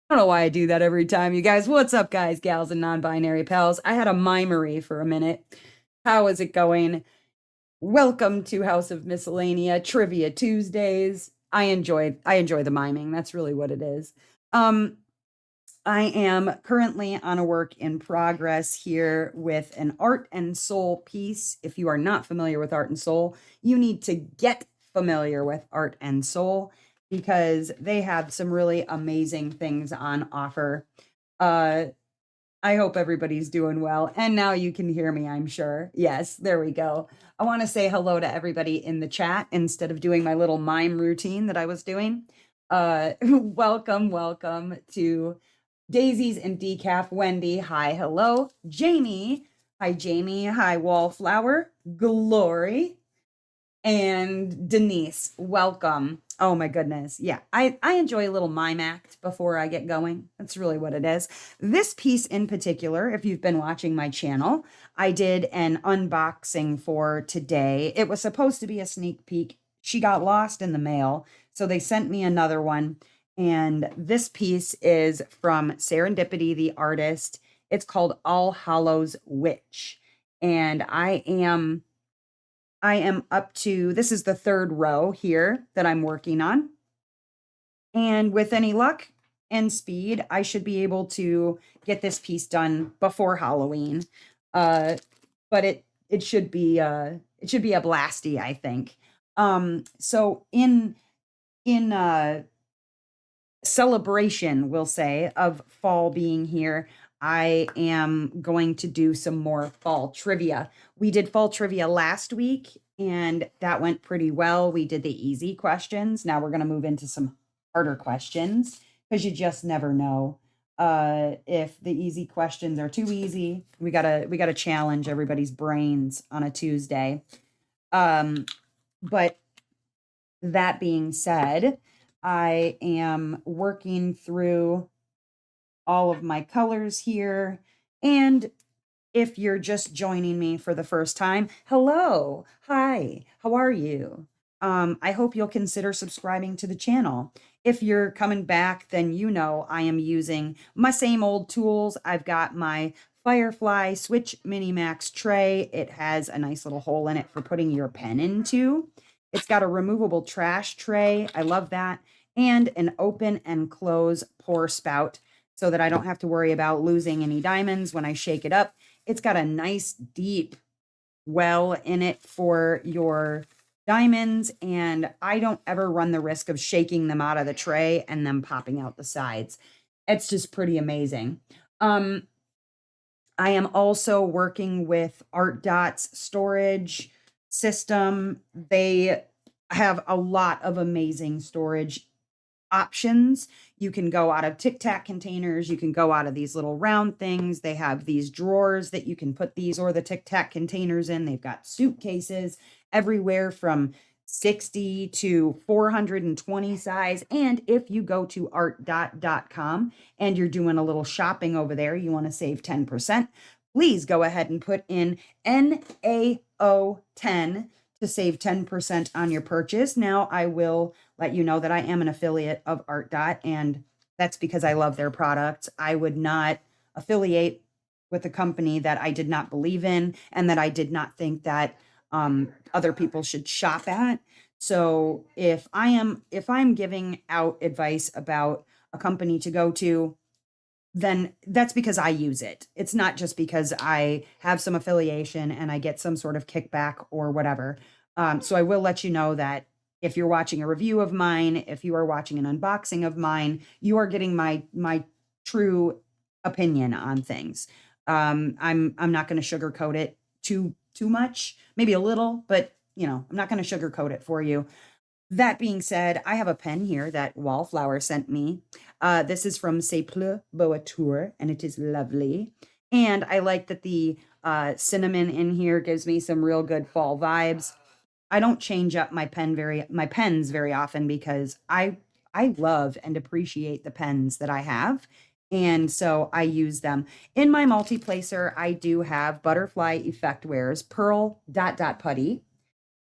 I don't know why I do that every time, you guys. What's up, guys, gals, and non-binary pals? I had a mimery for a minute. How is it going? Welcome to House of Miscellanea Trivia Tuesdays. I enjoy the miming. That's really what it is. Um, I am currently on a work in progress here with an art and soul piece. If you are not familiar with art and soul, you need to get familiar with art and soul because they have some really amazing things on offer. Uh, I hope everybody's doing well. And now you can hear me, I'm sure. Yes, there we go. I want to say hello to everybody in the chat instead of doing my little mime routine that I was doing. Welcome to Daisies and Decaf. Wendy, hi, hello. Jamie, hi, Jamie. Hi, Wallflower. Glory and Denise, welcome. Oh my goodness. Yeah, I enjoy a little mime act before I get going. That's really what it is. This piece in particular, if you've been watching my channel, I did an unboxing for today. It was supposed to be a sneak peek. She got lost in the mail, so they sent me another one. And this piece is from Serendipity, the artist. It's called All Hallows Witch. And I am up to, this is the third row here that I'm working on. And with any luck and speed, I should be able to get this piece done before Halloween. But it should be a blasty, I think. So in celebration, we'll say, of fall being here, I am going to do some more fall trivia. We did fall trivia last week, and that went pretty well. We did the easy questions. Now we're going to move into some harder questions because you just never know. If the easy questions are too easy, we gotta challenge everybody's brains on a Tuesday. But that being said, I am working through all of my colors here. And if you're just joining me for the first time, hello, hi, how are you? I hope you'll consider subscribing to the channel. If you're coming back, then you know I am using my same old tools. I've got my Firefly Switch Mini Max tray. It has a nice little hole in it for putting your pen into. It's got a removable trash tray. I love that. And an open and close pour spout so that I don't have to worry about losing any diamonds when I shake it up. It's got a nice deep well in it for your diamonds, and I don't ever run the risk of shaking them out of the tray and them popping out the sides. It's just pretty amazing. I am also working with Art Dot's storage system. They have a lot of amazing storage options. You can go out of Tic Tac containers. You can go out of these little round things. They have these drawers that you can put these or the Tic Tac containers in. They've got suitcases everywhere from 60 to 420 size. And if you go to artdot.com and you're doing a little shopping over there, you want to save 10%, please go ahead and put in NAO10 to save 10% on your purchase. Now, I will let you know that I am an affiliate of Art Dot, and that's because I love their products. I would not affiliate with a company that I did not believe in and that I did not think that other people should shop at. So if I'm giving out advice about a company to go to, then that's because I use it. It's not just because I have some affiliation and I get some sort of kickback or whatever. So I will let you know that if you're watching a review of mine, if you are watching an unboxing of mine, you are getting my true opinion on things. I'm not going to sugarcoat it too much, maybe a little, but I'm not going to sugarcoat it for you. That being said, I have a pen here that Wallflower sent me. This is from C'est Plus Boateur, and it is lovely. And I like that the cinnamon in here gives me some real good fall vibes. I don't change up my pens very often because I love and appreciate the pens that I have. And so I use them. In my multi-placer, I do have Butterfly Effect Wears Pearl Dot Dot Putty.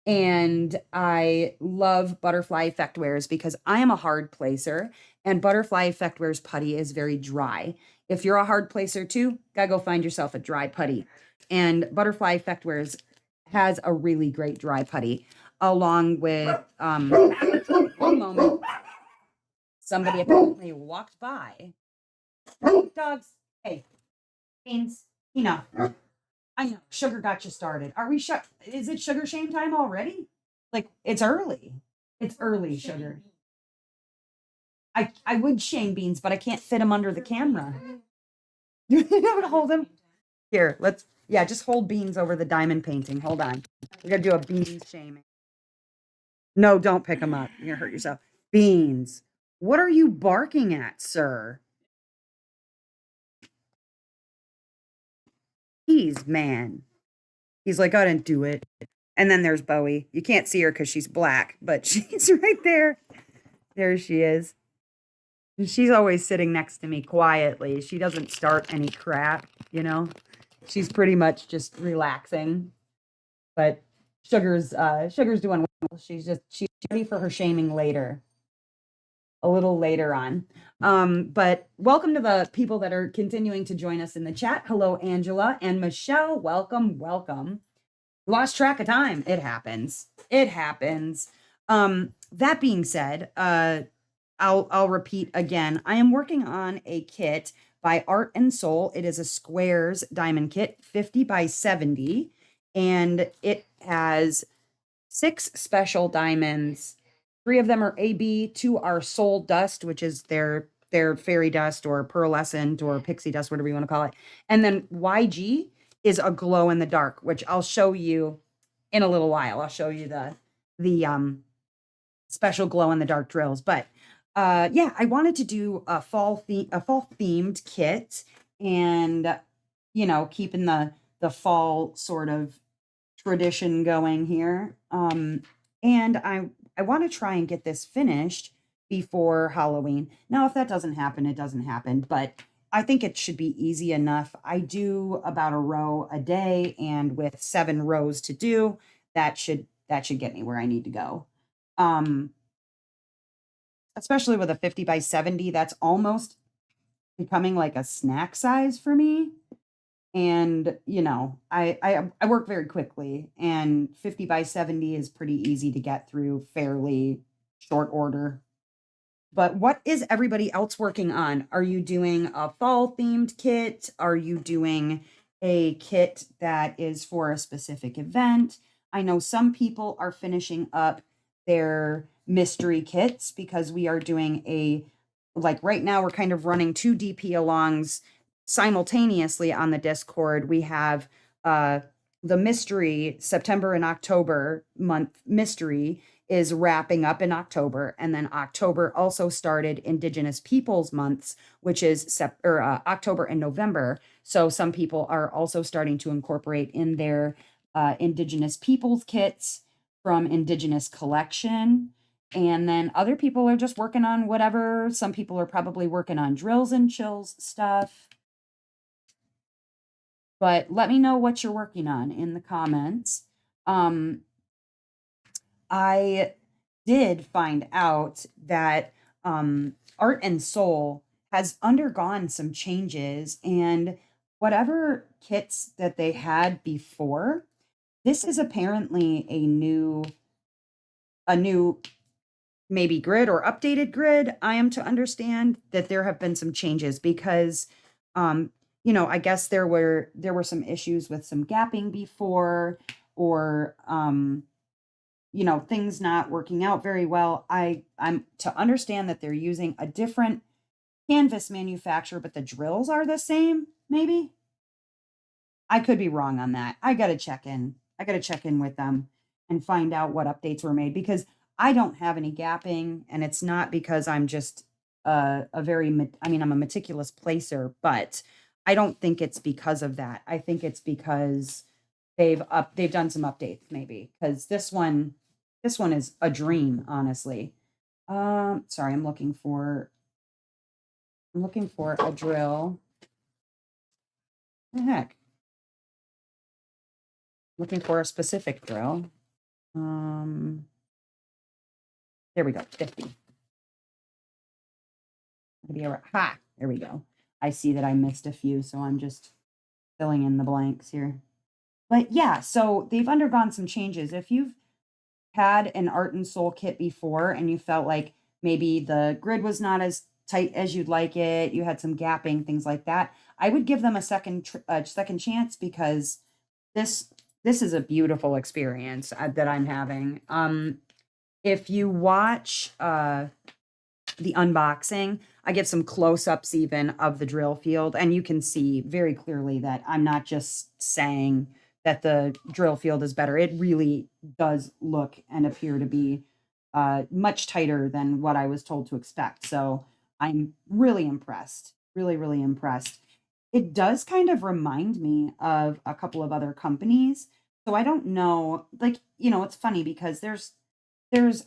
And I love Butterfly Effect Wears because I am a hard placer, and Butterfly Effect Wears putty is very dry. If you're a hard placer too, gotta go find yourself a dry putty. And Butterfly Effect Wears has a really great dry putty, along with one moment, somebody apparently walked by. Dogs, hey, Beans, enough. I know, sugar got you started. Are we is it sugar shame time already? Like, it's early. It's early, sugar. I would shame Beans, but I can't fit him under the camera. You know to hold him? Here, yeah, just hold Beans over the diamond painting. Hold on. We're gonna do a Beans shaming. No, don't pick him up. You're gonna hurt yourself. Beans, what are you barking at, sir? He's man. He's like, I didn't do it. And then there's Bowie. You can't see her because she's black, but she's right there. There she is. She's always sitting next to me quietly. She doesn't start any crap, you know. She's pretty much just relaxing. But Sugar's doing well. She's ready for her shaming later. A little later on. But welcome to the people that are continuing to join us in the chat. Hello, Angela and Michelle. Welcome, welcome. Lost track of time. It happens. It happens. That being said, I'll repeat again. I am working on a kit by Art and Soul. It is a squares diamond kit, 50 by 70, and it has 6 special diamonds. 3 of them are AB, 2 are soul dust, which is their fairy dust or pearlescent or pixie dust, whatever you want to call it. And then YG is a glow in the dark, which I'll show you in a little while. I'll show you the special glow in the dark drills. But yeah, I wanted to do a fall themed kit, and keeping the fall sort of tradition going here. And I want to try and get this finished before Halloween. Now, if that doesn't happen, it doesn't happen, but I think it should be easy enough. I do about a row a day, and with 7 rows to do, that should get me where I need to go. Especially with a 50 by 70, that's almost becoming like a snack size for me. And I work very quickly, and 50 by 70 is pretty easy to get through fairly short order. But what is everybody else working on? Are you doing a fall themed kit? Are you doing a kit that is for a specific event? I know some people are finishing up their mystery kits because we are doing like right now, we're kind of running 2 DP alongs simultaneously on the Discord. We have the mystery September and October month mystery is wrapping up in October, and then October also started Indigenous Peoples months, which is October and November. So some people are also starting to incorporate in their Indigenous Peoples kits from Indigenous Collection. And then other people are just working on whatever. Some people are probably working on drills and chills stuff. But let me know what you're working on in the comments. I did find out that Art and Soul has undergone some changes, and whatever kits that they had before, this is apparently a new maybe grid or updated grid. I am to understand that there have been some changes because I guess there were some issues with some gapping before, or things not working out very well. I'm to understand that they're using a different canvas manufacturer, but the drills are the same, maybe. I could be wrong on that. I got to check in. I got to check in with them and find out what updates were made, because I don't have any gapping, and it's not because I'm just I'm a meticulous placer, but I don't think it's because of that. I think it's because they've done some updates, maybe, because this one is a dream, honestly. Sorry, I'm looking for a drill. What the heck? Looking for a specific drill. Um, there we go, 50. Maybe ha, there we go. I see that I missed a few, so I'm just filling in the blanks here. But yeah, so they've undergone some changes. If you've had an Art and Soul kit before and you felt like maybe the grid was not as tight as you'd like it, you had some gapping, things like that, I would give them a second chance because this this is a beautiful experience that I'm having. If you watch the unboxing, I give some close-ups even of the drill field, and you can see very clearly that I'm not just saying that the drill field is better. It really does look and appear to be much tighter than what I was told to expect. So I'm really impressed. Really, really impressed. It does kind of remind me of a couple of other companies. So I don't know, like, it's funny because there's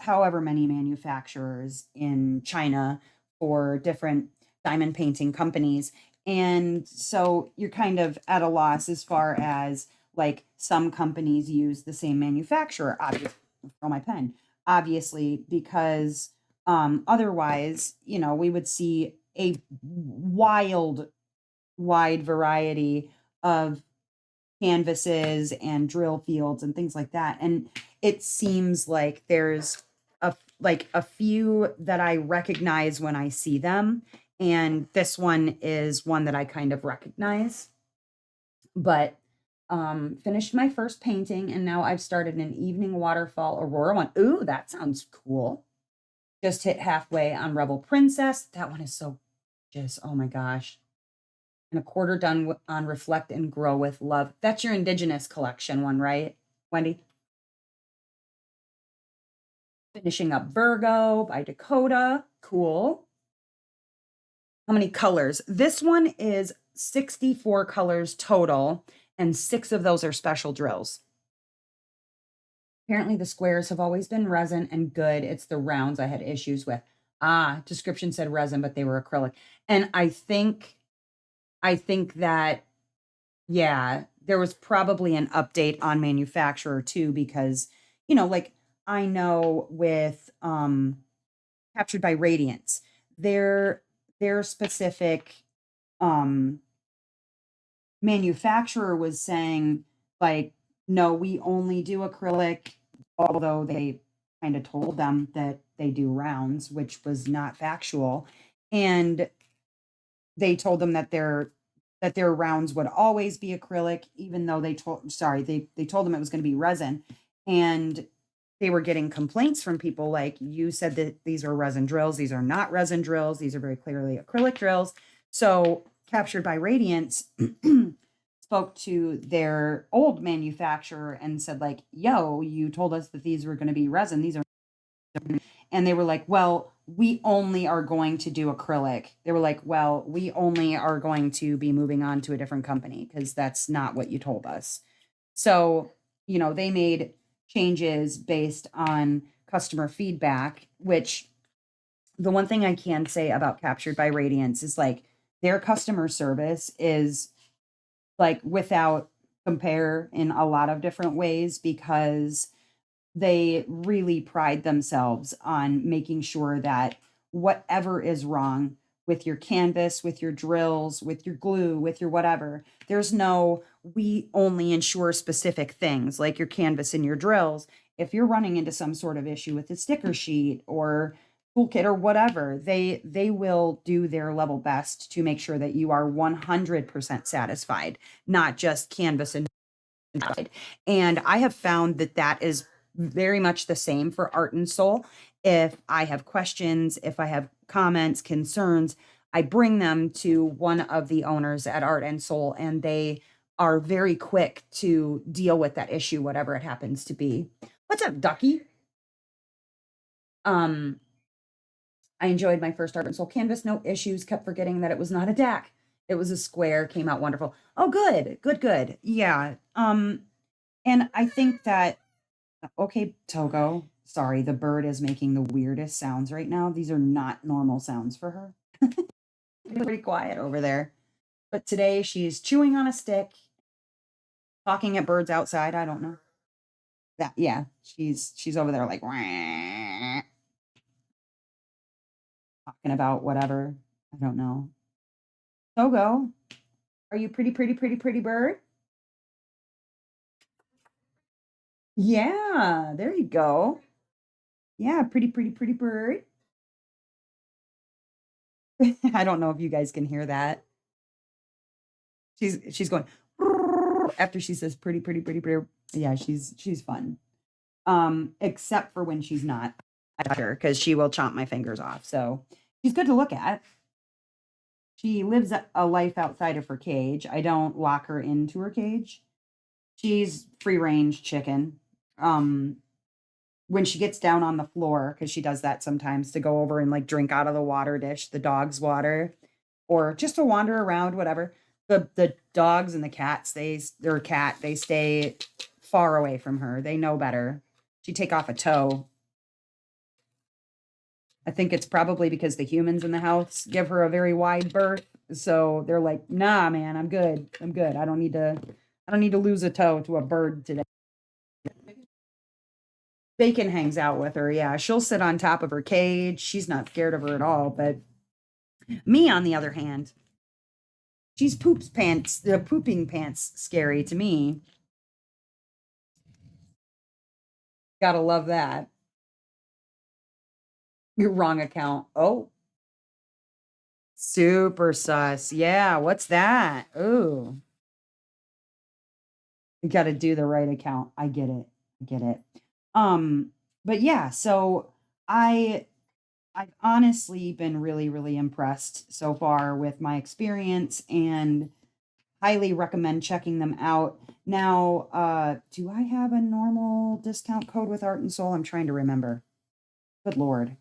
however many manufacturers in China for different diamond painting companies. And so you're kind of at a loss as far as like some companies use the same manufacturer, obviously, throw my pen, obviously, because otherwise, we would see a wide variety of canvases and drill fields and things like that. And it seems like there's a few that I recognize when I see them. And this one is one that I kind of recognize. But finished my first painting and now I've started an evening waterfall aurora one. Ooh, that sounds cool. Just hit halfway on Rebel Princess. That one is so just, oh my gosh, and a quarter done on Reflect and Grow with Love. That's your Indigenous collection one, right, Wendy? Finishing up Virgo by Dakota. Cool. How many colors? This one is 64 colors total, and 6 of those are special drills. Apparently, the squares have always been resin and good. It's the rounds I had issues with. Ah, description said resin, but they were acrylic. And I think that yeah, there was probably an update on manufacturer too, because, like I know with Captured by Radiance, their specific um manufacturer was saying like, no, we only do acrylic, although they kind of told them that they do rounds, which was not factual. And they told them that their rounds would always be acrylic, even though they told them it was going to be resin. And they were getting complaints from people like, you said that these are resin drills. These are not resin drills. These are very clearly acrylic drills. So Captured by Radiance spoke to their old manufacturer and said like, yo, you told us that these were going to be resin. These are, and they were like, well, we only are going to do acrylic. They were like, well, we only are going to be moving on to a different company because that's not what you told us. So, they made changes based on customer feedback, which the one thing I can say about Captured by Radiance is like their customer service is like without compare in a lot of different ways because they really pride themselves on making sure that whatever is wrong with your canvas, with your drills, with your glue, with your whatever, there's no, we only ensure specific things like your canvas and your drills. If you're running into some sort of issue with the sticker sheet or toolkit or whatever, they will do their level best to make sure that you are 100% satisfied, not just canvas and side. And I have found that that is very much the same for Art and Soul. If I have questions, if I have comments, concerns, I bring them to one of the owners at Art and Soul, and they are very quick to deal with that issue, whatever it happens to be. What's up, Ducky? Um, I enjoyed my first Art and Soul canvas, no issues, kept forgetting that it was not a DAC. It was a square, came out wonderful. Oh, good, good, good. Yeah. And I think that okay, Togo. Sorry, the bird is making the weirdest sounds right now. These are not normal sounds for her. It's pretty quiet over there. But today she's chewing on a stick, talking at birds outside. I don't know. That yeah, she's over there like "Wah," talking about whatever. I don't know. Togo, are you pretty, pretty, pretty, pretty bird? Yeah, there you go. Yeah, pretty, pretty, pretty bird. I don't know if you guys can hear that. She's going after she says pretty, pretty, pretty, pretty. Yeah, she's fun. Except for when she's not. I touch her because she will chomp my fingers off. So she's good to look at. She lives a life outside of her cage. I don't lock her into her cage. She's free range chicken. Um, when she gets down on the floor, because she does that sometimes to go over and like drink out of the water dish, the dog's water, or just to wander around, whatever. The dogs and the cats, their cat, they stay far away from her. They know better. She take off a toe. I think it's probably because the humans in the house give her a very wide berth. So they're like, nah, man, I'm good. I'm good. I don't need to lose a toe to a bird today. Bacon hangs out with her. Yeah. She'll sit on top of her cage. She's not scared of her at all. But me, on the other hand, she's poops pants, the pooping pants scary to me. Gotta love that. Your wrong account. Oh, super sus. Yeah. What's that? Ooh. You got to do the right account. I get it. I get it. Um, but yeah, so I I've honestly been really, really impressed so far with my experience and highly recommend checking them out. Now, do I have a normal discount code with Art and Soul? I'm trying to remember. Good Lord.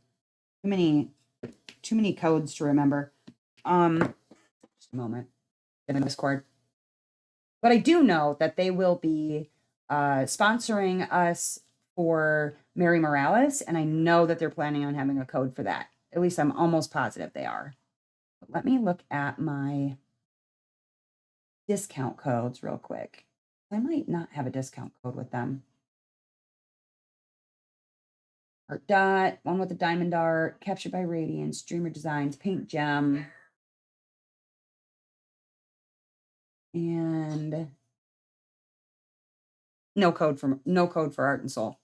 Too many, too many codes to remember. Just a moment. In Discord. But I do know that they will be sponsoring us for Mary Morales, and I know that they're planning on having a code for that. At least I'm almost positive they are. But let me look at my discount codes real quick. I might not have a discount code with them. Art Dot, one with the diamond art, Captured by Radiance, Dreamer Designs, Paint Gem, and no code for Art and Soul.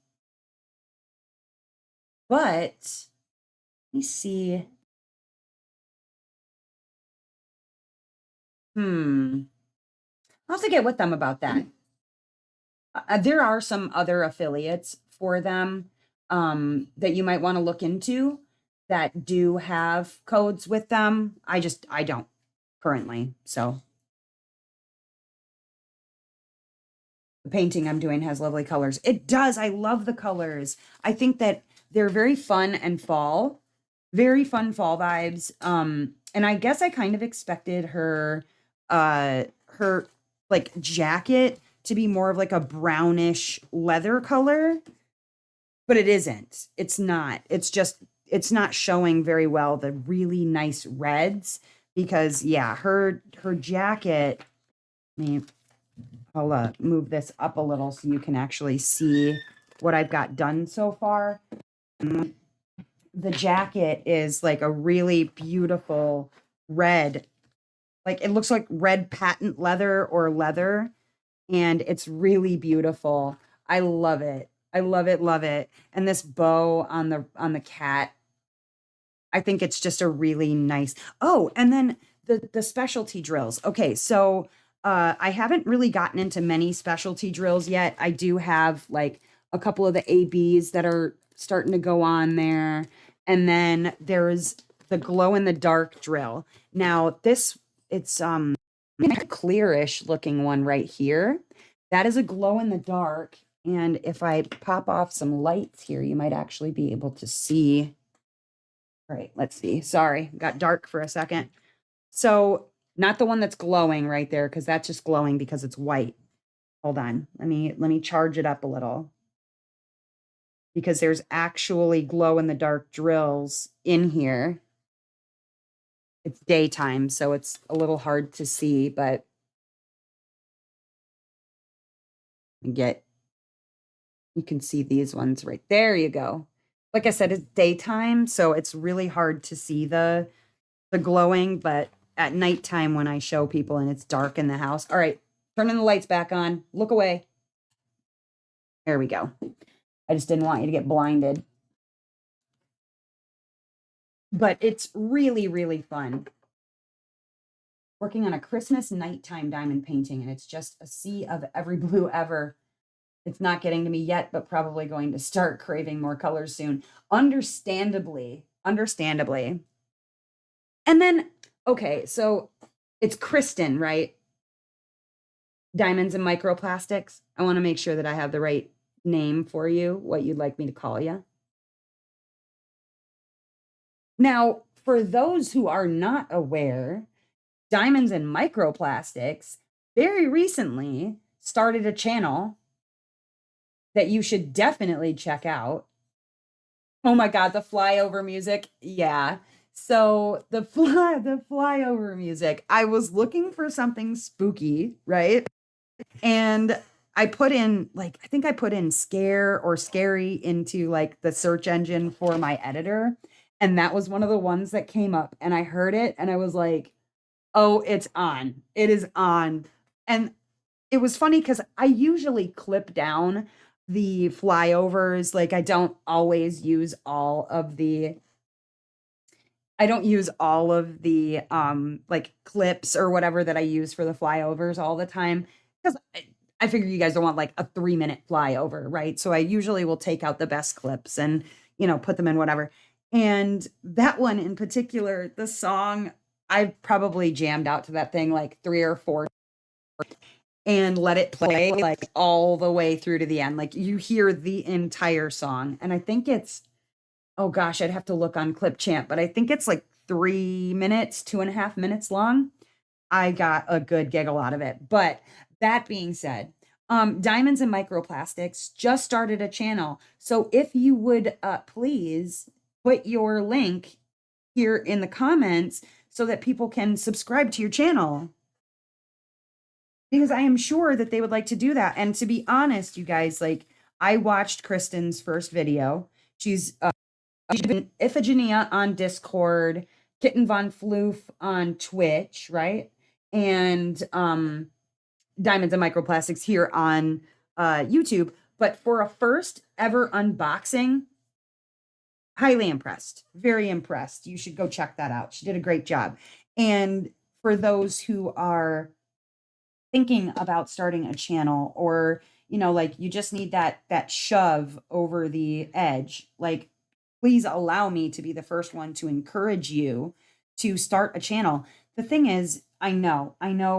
But let me see. I'll have to get with them about that. There are some other affiliates for them that you might want to look into that do have codes with them. I don't currently. So the painting I'm doing has lovely colors. It does. I love the colors. I think that they're very fun and fall, very fun fall vibes. And I guess I kind of expected her like jacket to be more of like a brownish leather color, but it isn't. It's not. It's not showing very well the really nice reds because yeah, her jacket. I mean, I'll move this up a little so you can actually see what I've got done so far. The jacket is like a really beautiful red, like it looks like red patent leather or leather, and it's really beautiful. I love it. I love it, love it. And this bow on the cat, I think it's just a really nice. Oh, and then the specialty drills. Okay, so I haven't really gotten into many specialty drills yet. I do have like a couple of the ABs that are starting to go on there. And then there's the glow in the dark drill. Now, this it's a clearish looking one right here. That is a glow in the dark. And if I pop off some lights here, you might actually be able to see. All right, let's see. Sorry, got dark for a second. So, not the one that's glowing right there, because that's just glowing because it's white. Hold on. Let me charge it up a little. Because there's actually glow in the dark drills in here. It's daytime, so it's a little hard to see, but get You can see these ones right there. You go. Like I said, it's daytime, so it's really hard to see the glowing, but at nighttime when I show people and it's dark in the house. All right, turning the lights back on. Look away. There we go. I just didn't want you to get blinded. But it's really, really fun working on a Christmas nighttime diamond painting, and it's just a sea of every blue ever. It's not getting to me yet, but probably going to start craving more colors soon. Understandably, understandably. And then, okay, so it's Kristen, right? Diamonds and microplastics. I want to make sure that I have the right name for you, what you'd like me to call you. Now, for those who are not aware, Diamonds and Microplastics very recently started a channel that you should definitely check out. Oh my god, the flyover music. Yeah. So the flyover music. I was looking for something spooky, right? And I put in like I think I put in scare or scary into like the search engine for my editor, and that was one of the ones that came up, and I heard it and I was like, "Oh, it's on. It is on." And it was funny cuz I usually clip down the flyovers, like I don't always use all of the I don't use all of the, like, clips or whatever that I use for the flyovers all the time, 'cause I figure you guys don't want, like, a 3-minute flyover, right? So I usually will take out the best clips and, put them in whatever. And that one in particular, the song, I probably jammed out to that thing, like, 3 or 4 and let it play, like, all the way through to the end. Like, you hear the entire song, and I think it's oh gosh, I'd have to look on Clip Champ, but I think it's like 3 minutes, 2.5 minutes long. I got a good giggle out of it. But that being said, Diamonds and Microplastics just started a channel. So if you would please put your link here in the comments so that people can subscribe to your channel. Because I am sure that they would like to do that. And to be honest, you guys, like I watched Kristen's first video. She's Iphigenia on Discord, Kitten Von Floof on Twitch, right? And Diamonds and Microplastics here on YouTube. But for a first ever unboxing, highly impressed, very impressed. You should go check that out. She did a great job. And for those who are thinking about starting a channel or like you just need that shove over the edge, like please allow me to be the first one to encourage you to start a channel. The thing is, I know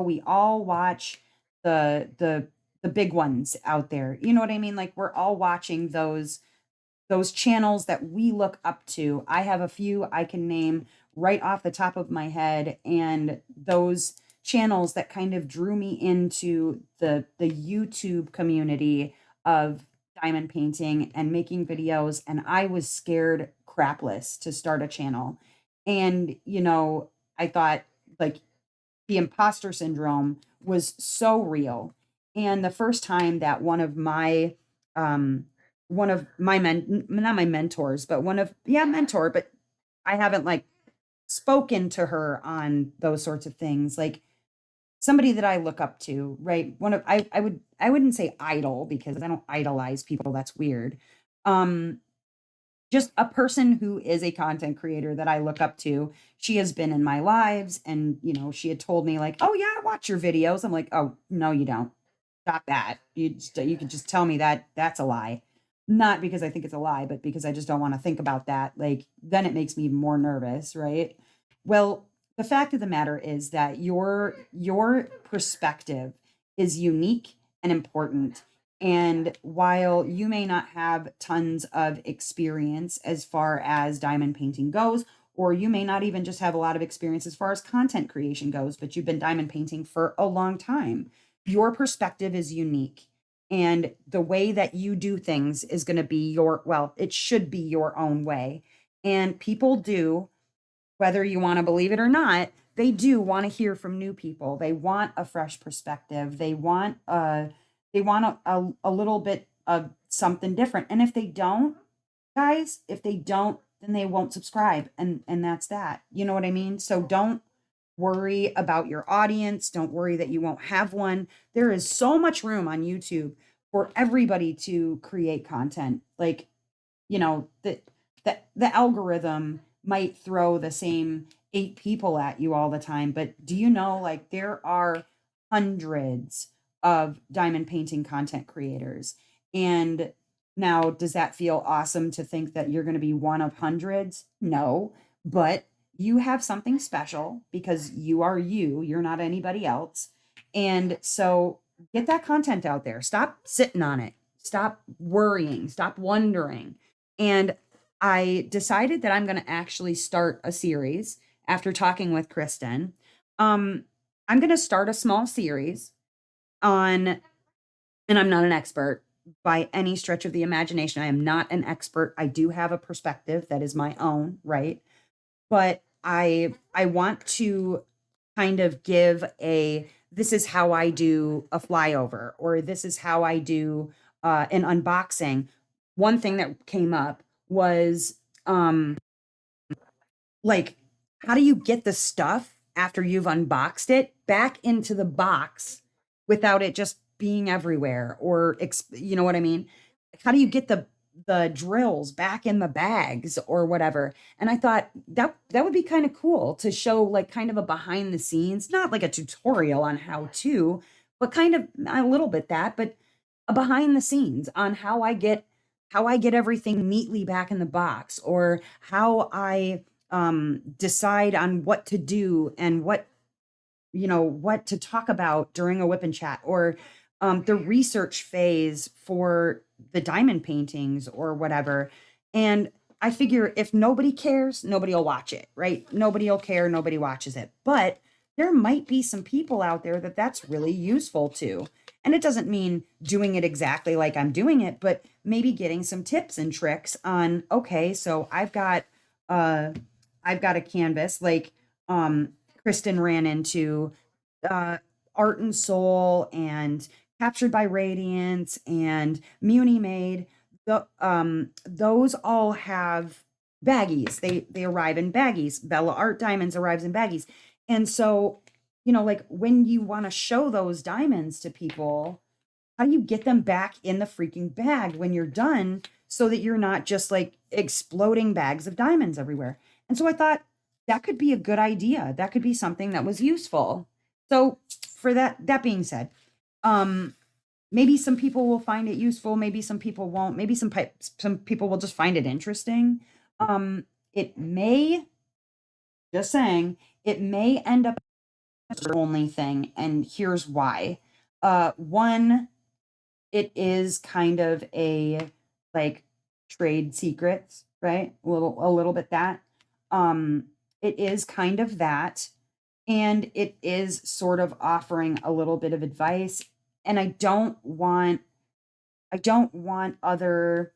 we all watch the big ones out there. You know what I mean? Like we're all watching those channels that we look up to. I have a few I can name right off the top of my head, and those channels that kind of drew me into the YouTube community of diamond painting and making videos, and I was scared crapless to start a channel. And I thought like the imposter syndrome was so real. And the first time that one of my not my mentors, but one of yeah, mentor, but I haven't like spoken to her on those sorts of things. Like somebody that I look up to, right? One of I wouldn't say idol because I don't idolize people. That's weird. Um, just a person who is a content creator that I look up to. She has been in my lives, and she had told me like, "Oh yeah, I watch your videos." I'm like, "Oh no, you don't. Stop that. You could just tell me that that's a lie." Not because I think it's a lie, but because I just don't want to think about that. Like then it makes me more nervous, right? Well, the fact of the matter is that your perspective is unique and important. And while you may not have tons of experience as far as diamond painting goes, or you may not even just have a lot of experience as far as content creation goes, but you've been diamond painting for a long time, your perspective is unique. And the way that you do things is going to be well, it should be your own way. And people do, whether you want to believe it or not, they do want to hear from new people. They want a fresh perspective. They want a little bit of something different. And if they don't, guys, if they don't, then they won't subscribe, and that's that. You know what I mean? So don't worry about your audience. Don't worry that you won't have one. There is so much room on YouTube for everybody to create content. Like, you know, the algorithm might throw the same 8 people at you all the time, but do you know, like, there are hundreds of diamond painting content creators? And now, does that feel awesome to think that you're going to be one of hundreds? No, but you have something special because you are you, you're not anybody else. And so get that content out there. Stop sitting on it. Stop worrying. Stop wondering. And I decided that I'm going to actually start a series after talking with Kristen. Um, I'm going to start a small series on, and I'm not an expert by any stretch of the imagination. I am not an expert. I do have a perspective that is my own, right? But I want to kind of give a, this is how I do a flyover, or this is how I do an unboxing. One thing that came up was like, how do you get the stuff after you've unboxed it back into the box without it just being everywhere, or you know what I mean? How do you get the drills back in the bags or whatever? And I thought that would be kind of cool to show, like, kind of a behind the scenes, not like a tutorial on how to, but kind of a little bit that, but a behind the scenes on how I get everything neatly back in the box, or how I decide on what to do and what, you know, what to talk about during a whip and chat, or the research phase for the diamond paintings or whatever. And I figure if nobody cares, nobody will watch it, right? Nobody will care, nobody watches it. But there might be some people out there that that's really useful to. And it doesn't mean doing it exactly like I'm doing it, but maybe getting some tips and tricks on, okay, so uh I've got a canvas like Kristen ran into, uh, Art and Soul and Captured by Radiance and Muni Made. Those all have baggies. They arrive in baggies. Bella Art Diamonds arrives in baggies. And so, you know, like, when you want to show those diamonds to people, how do you get them back in the freaking bag when you're done, so that you're not just like exploding bags of diamonds everywhere? And so I thought that could be a good idea. That could be something that was useful. So, for that being said, um maybe some people will find it useful, maybe some people won't. Maybe some people will just find it interesting. It may, just saying, it may end up as the only thing, and here's why. One, it is kind of a, like, trade secrets, right? A little bit that. Um, it is kind of that, and it is sort of offering a little bit of advice. And I don't want other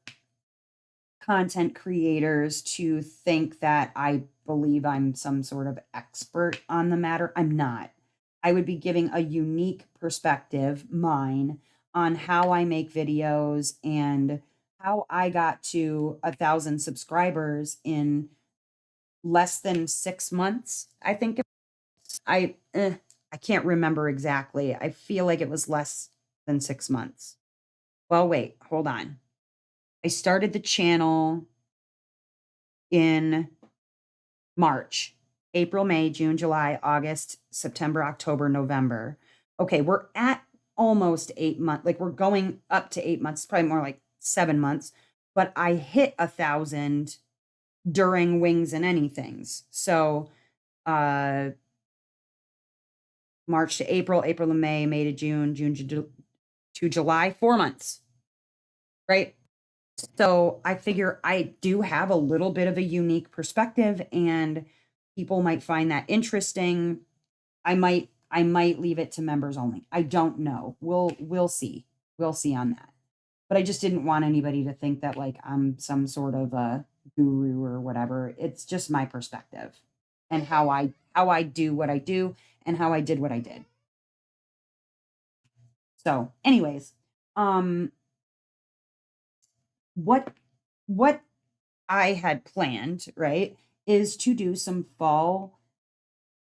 content creators to think that I believe I'm some sort of expert on the matter. I'm not. I would be giving a unique perspective, mine, on how I make videos and how I got to 1,000 subscribers in less than 6 months. I think I can't remember exactly. I feel like it was less than 6 months. Well, wait, hold on. I started the channel in March, April, May, June, July, August, September, October, November. Okay, we're at almost 8 months. Like, we're going up to 8 months. It's probably more like 7 months. But I hit 1,000 during Wings and Anythings. So uh March to April, April to May, May to June, June to July, 4 months, right? So I figure I do have a little bit of a unique perspective, and people might find that interesting. I might leave it to members only. I don't know. We'll see. We'll see on that. But I just didn't want anybody to think that, like, I'm some sort of a guru or whatever. It's just my perspective and how I do what I do and how I did what I did. So, anyways, um what what I had planned, right, is to do some fall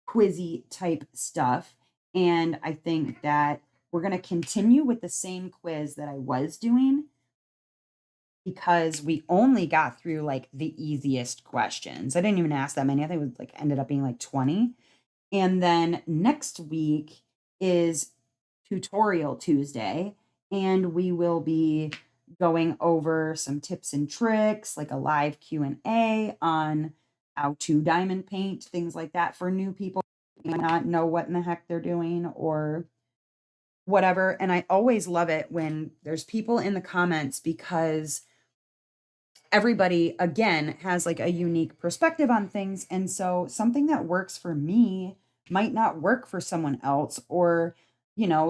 quizzy type stuff. And I think that we're going to continue with the same quiz that I was doing because we only got through like the easiest questions. I didn't even ask that many. I think it was like ended up being like 20. And then next week is Tutorial Tuesday, and we will be going over some tips and tricks, like a live Q&A on how to diamond paint, things like that for new people who might not know what in the heck they're doing or whatever. And I always love it when there's people in the comments because everybody again has like a unique perspective on things, and so something that works for me might not work for someone else, or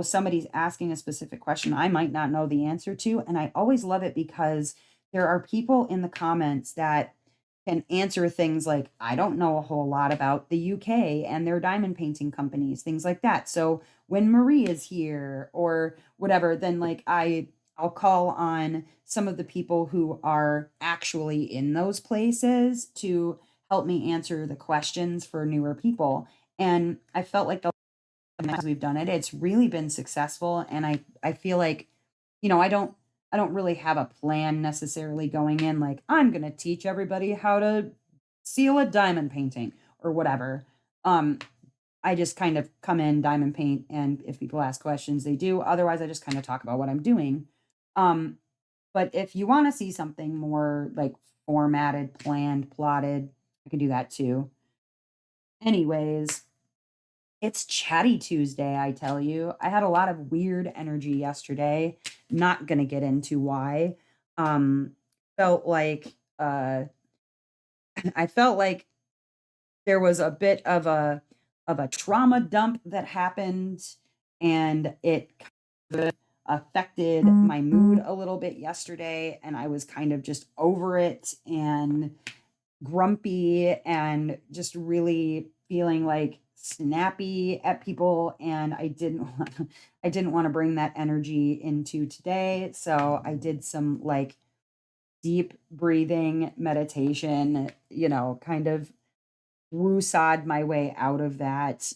somebody's asking a specific question I might not know the answer to. And I always love it because there are people in the comments that can answer things like, I don't know a whole lot about the UK and their diamond painting companies, things like that. So when Marie is here or whatever, then like I'll call on some of the people who are actually in those places to help me answer the questions for newer people. And I felt like the times we've done it, it's really been successful. And I feel like, I don't really have a plan necessarily going in, like, I'm gonna teach everybody how to seal a diamond painting or whatever. Um, I just kind of come in, diamond paint, and if people ask questions, they do. Otherwise, I just kind of talk about what I'm doing. Um, but if you want to see something more like formatted, planned, plotted, I can do that too. Anyways, it's Chatty Tuesday, I tell you. I had a lot of weird energy yesterday. Not gonna get into why. Um, felt like I felt like there was a bit of a trauma dump that happened, and it kind of affected my mood a little bit yesterday, and I was kind of just over it and grumpy and just really feeling like snappy at people, and I didn't want to bring that energy into today. So I did some like deep breathing meditation, kind of woo-sawed my way out of that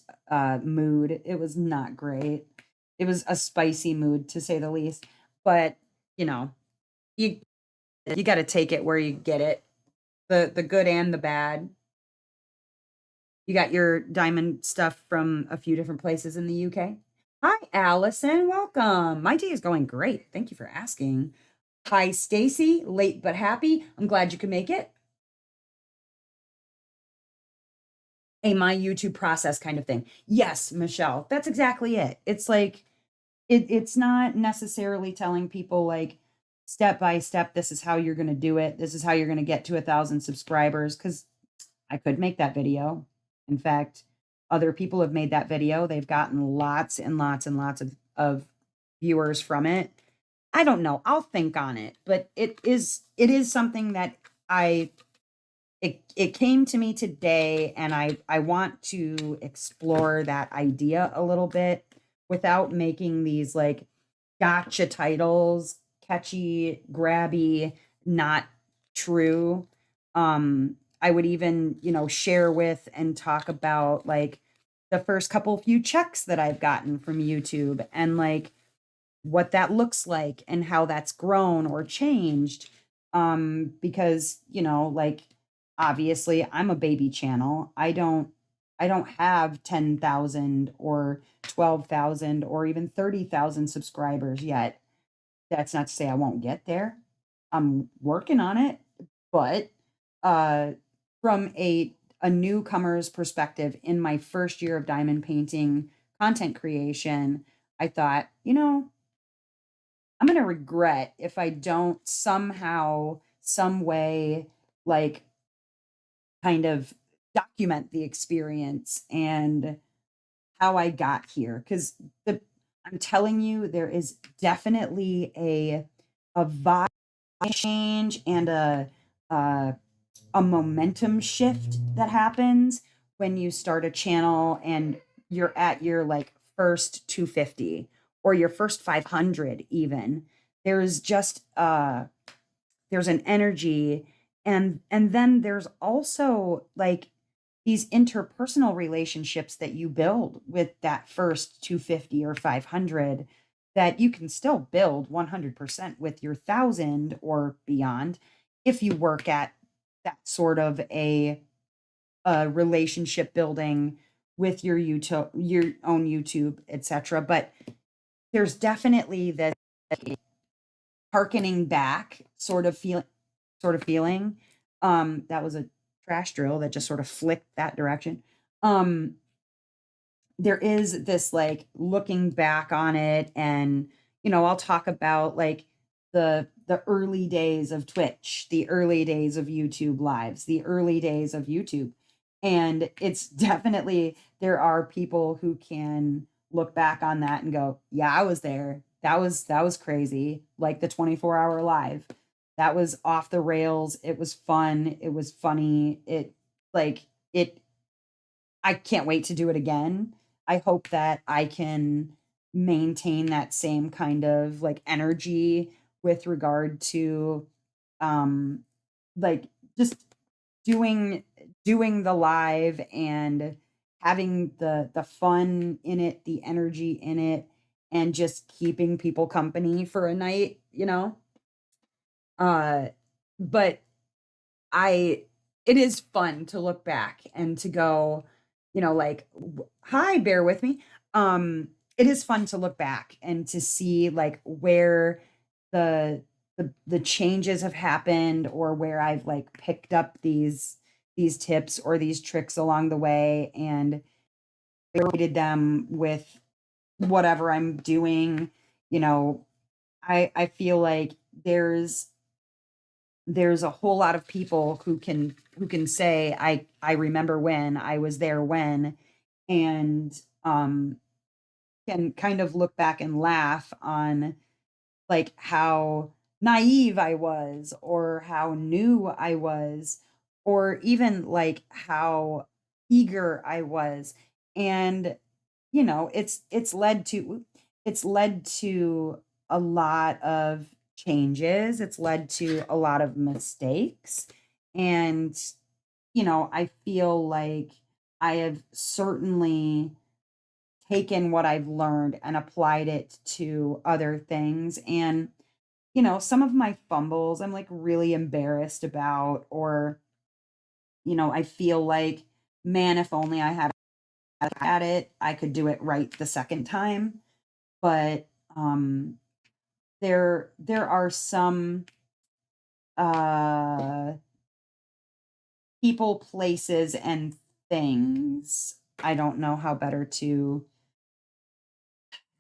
mood. It was not great. It was a spicy mood to say the least, but you know, you you got to take it where you get it, the good and the bad. You got your diamond stuff from a few different places in the UK. Hi, Allison. Welcome. My day is going great. Thank you for asking. Hi, Stacy. Late but happy. I'm glad you could make it. A my YouTube process kind of thing. Yes, Michelle. That's exactly it. It's like it's not necessarily telling people like step by step, this is how you're going to do it. This is how you're going to get to 1,000 subscribers, cuz I could make that video. In fact, other people have made that video. They've gotten lots and lots and lots of viewers from it. I don't know. I'll think on it, but it is something that I it came to me today, and I want to explore that idea a little bit without making these like gotcha titles, catchy, grabby, not true. I would even, share with and talk about like the first couple few checks that I've gotten from YouTube and like what that looks like and how that's grown or changed. Because, like obviously I'm a baby channel. I don't have 10,000 or 12,000 or even 30,000 subscribers yet. That's not to say I won't get there. I'm working on it, but uh from a newcomer's perspective in my first year of diamond painting content creation, I thought, I'm going to regret if I don't somehow, some way, like kind of document the experience and how I got here. Because I'm telling you, there is definitely a vibe change and a a momentum shift that happens when you start a channel and you're at your like first 250 or your first 500 even. There's just there's an energy, and then there's also like these interpersonal relationships that you build with that first 250 or 500 that you can still build 100% with your 1,000 or beyond if you work at that sort of a relationship building with your own YouTube, etc. But there's definitely this harkening back sort of feeling. That was a trash drill that just sort of flicked that direction. Um, there is this like looking back on it, and I'll talk about like the early days of Twitch, the early days of YouTube lives, the early days of YouTube. And it's definitely, there are people who can look back on that and go, yeah, I was there. That was crazy. Like the 24-hour live. That was off the rails. It was fun. It was funny. Like it I can't wait to do it again. I hope that I can maintain that same kind of like energy with regard to um like just doing doing the live and having the fun in it, the energy in it, and just keeping people company for a night. Uh but I it is fun to look back and to go, like, "Hi, bear with me." It is fun to look back and to see, like, where the changes have happened, or where I've, like, picked up these tips or these tricks along the way and related them with whatever I'm doing. You know, I feel like there's a whole lot of people who can say I remember when I was there when, and can kind of look back and laugh on like how naive I was, or how new I was, or even like how eager I was. And it's led to a lot of changes. It's led to a lot of mistakes. And I feel like I have certainly taken what I've learned and applied it to other things. And some of my fumbles I'm like really embarrassed about, or I feel like, man, if only I had at it, I could do it right the second time. But there are some uh people, places, and things. I don't know how better to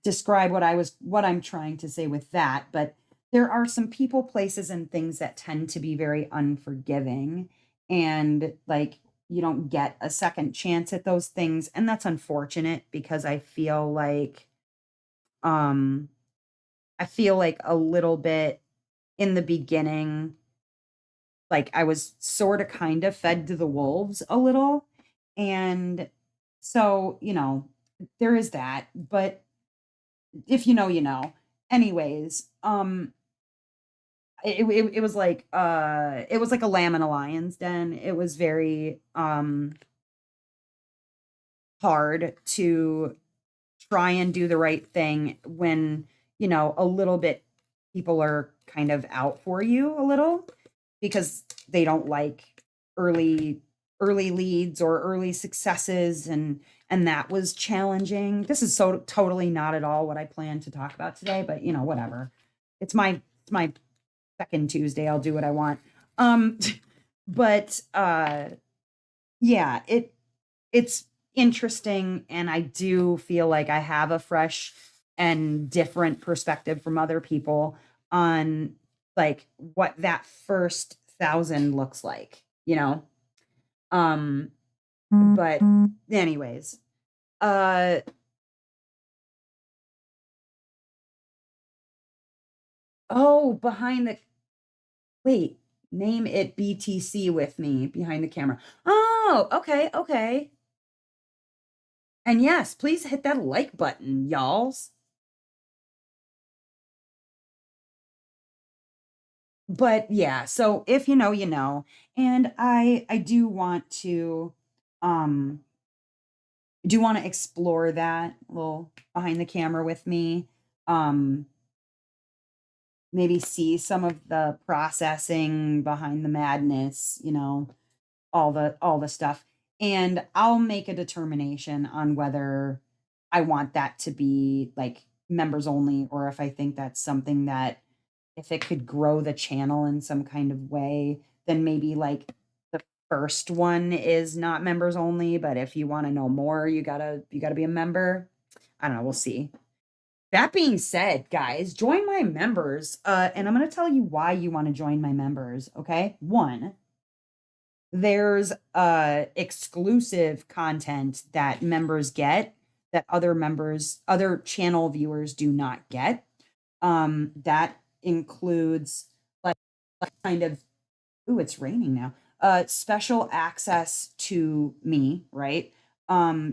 describe what I'm trying to say with that, but there are some people, places, and things that tend to be very unforgiving, and like you don't get a second chance at those things, and that's unfortunate because um I feel like a little bit in the beginning, like I was sort of kind of fed to the wolves a little. And so, there is that, but if you know, you know. Anyways, it was like a lamb in a lion's den. It was very hard to try and do the right thing when, a little bit people are kind of out for you a little, because they don't like early early leads or early successes, and that was challenging. This is so totally not at all what I planned to talk about today, but whatever. It's my second Tuesday. I'll do what I want. Um but yeah, it's interesting, and I do feel like I have a fresh and different perspective from other people on like what that first 1,000 looks like, Um, but anyways, uh oh, behind the wait, name it BTC with me behind the camera. Oh, okay, okay. And yes, please hit that like button, y'alls. But yeah, so if you know, you know. And I um do want to explore that a little behind the camera with me. Um maybe see some of the processing behind the madness, all the stuff. And I'll make a determination on whether I want that to be like members only, or if I think that's something that if it could grow the channel in some kind of way, then maybe like the first one is not members only, but if you want to know more, you gotta be a member. I don't know, we'll see. That being said, guys, join my members. And I'm gonna tell you why you want to join my members. Okay. One, there's exclusive content that members get that other channel viewers do not get. That includes like kind of, ooh, it's raining now. Special access to me, right?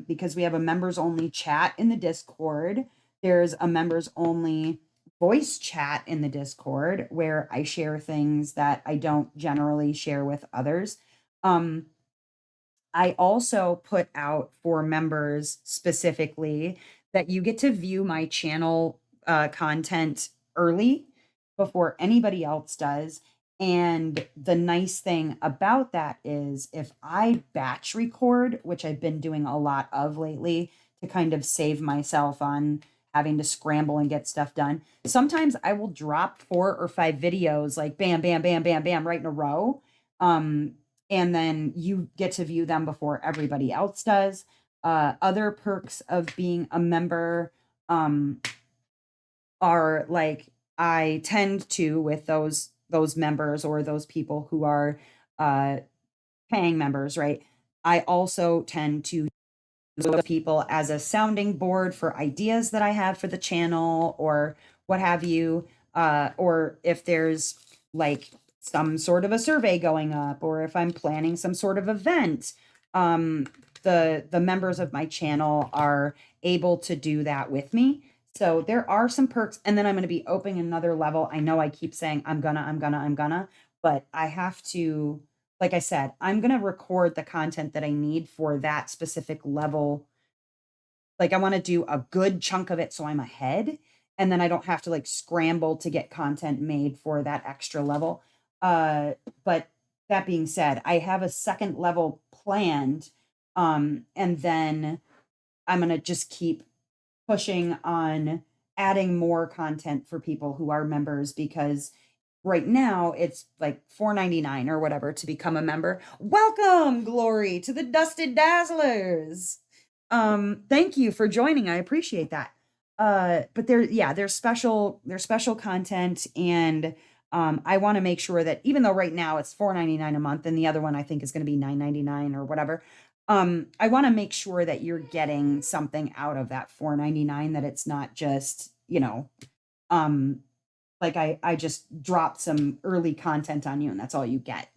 Because we have a members only chat in the Discord. There's a members only voice chat in the Discord where I share things that I don't generally share with others. Um, I also put out for members specifically that you get to view my channel content early before anybody else does. And the nice thing about that is if I batch record, which I've been doing a lot of lately to kind of save myself on having to scramble and get stuff done, sometimes I will drop 4 or 5 videos like bam, bam, bam, bam, bam, right in a row. Um, and then you get to view them before everybody else does. Other perks of being a member um, are like I tend to with those members or those people who are uh, paying members, right? I also tend to those people as a sounding board for ideas that I have for the channel or what have you. Or if there's like some sort of a survey going up, or if I'm planning some sort of event, um, the members of my channel are able to do that with me. So there are some perks, and then I'm going to be opening another level. I know I keep saying I'm gonna, but I have to, like I said, I'm going to record the content that I need for that specific level. Like I want to do a good chunk of it so I'm ahead and then I don't have to like scramble to get content made for that extra level. But that being said, I have a second level planned. And then I'm going to just keep pushing on adding more content for people who are members because right now it's like $4.99 or whatever to become a member. Welcome, Glory, to the Dusted Dazzlers. Thank you for joining. I appreciate that. But there's special content, and I want to make sure that even though right now it's $4.99 a month and the other one I think is going to be $9.99 or whatever, I want to make sure that you're getting something out of that $4.99, that it's not just, um like I just dropped some early content on you and that's all you get.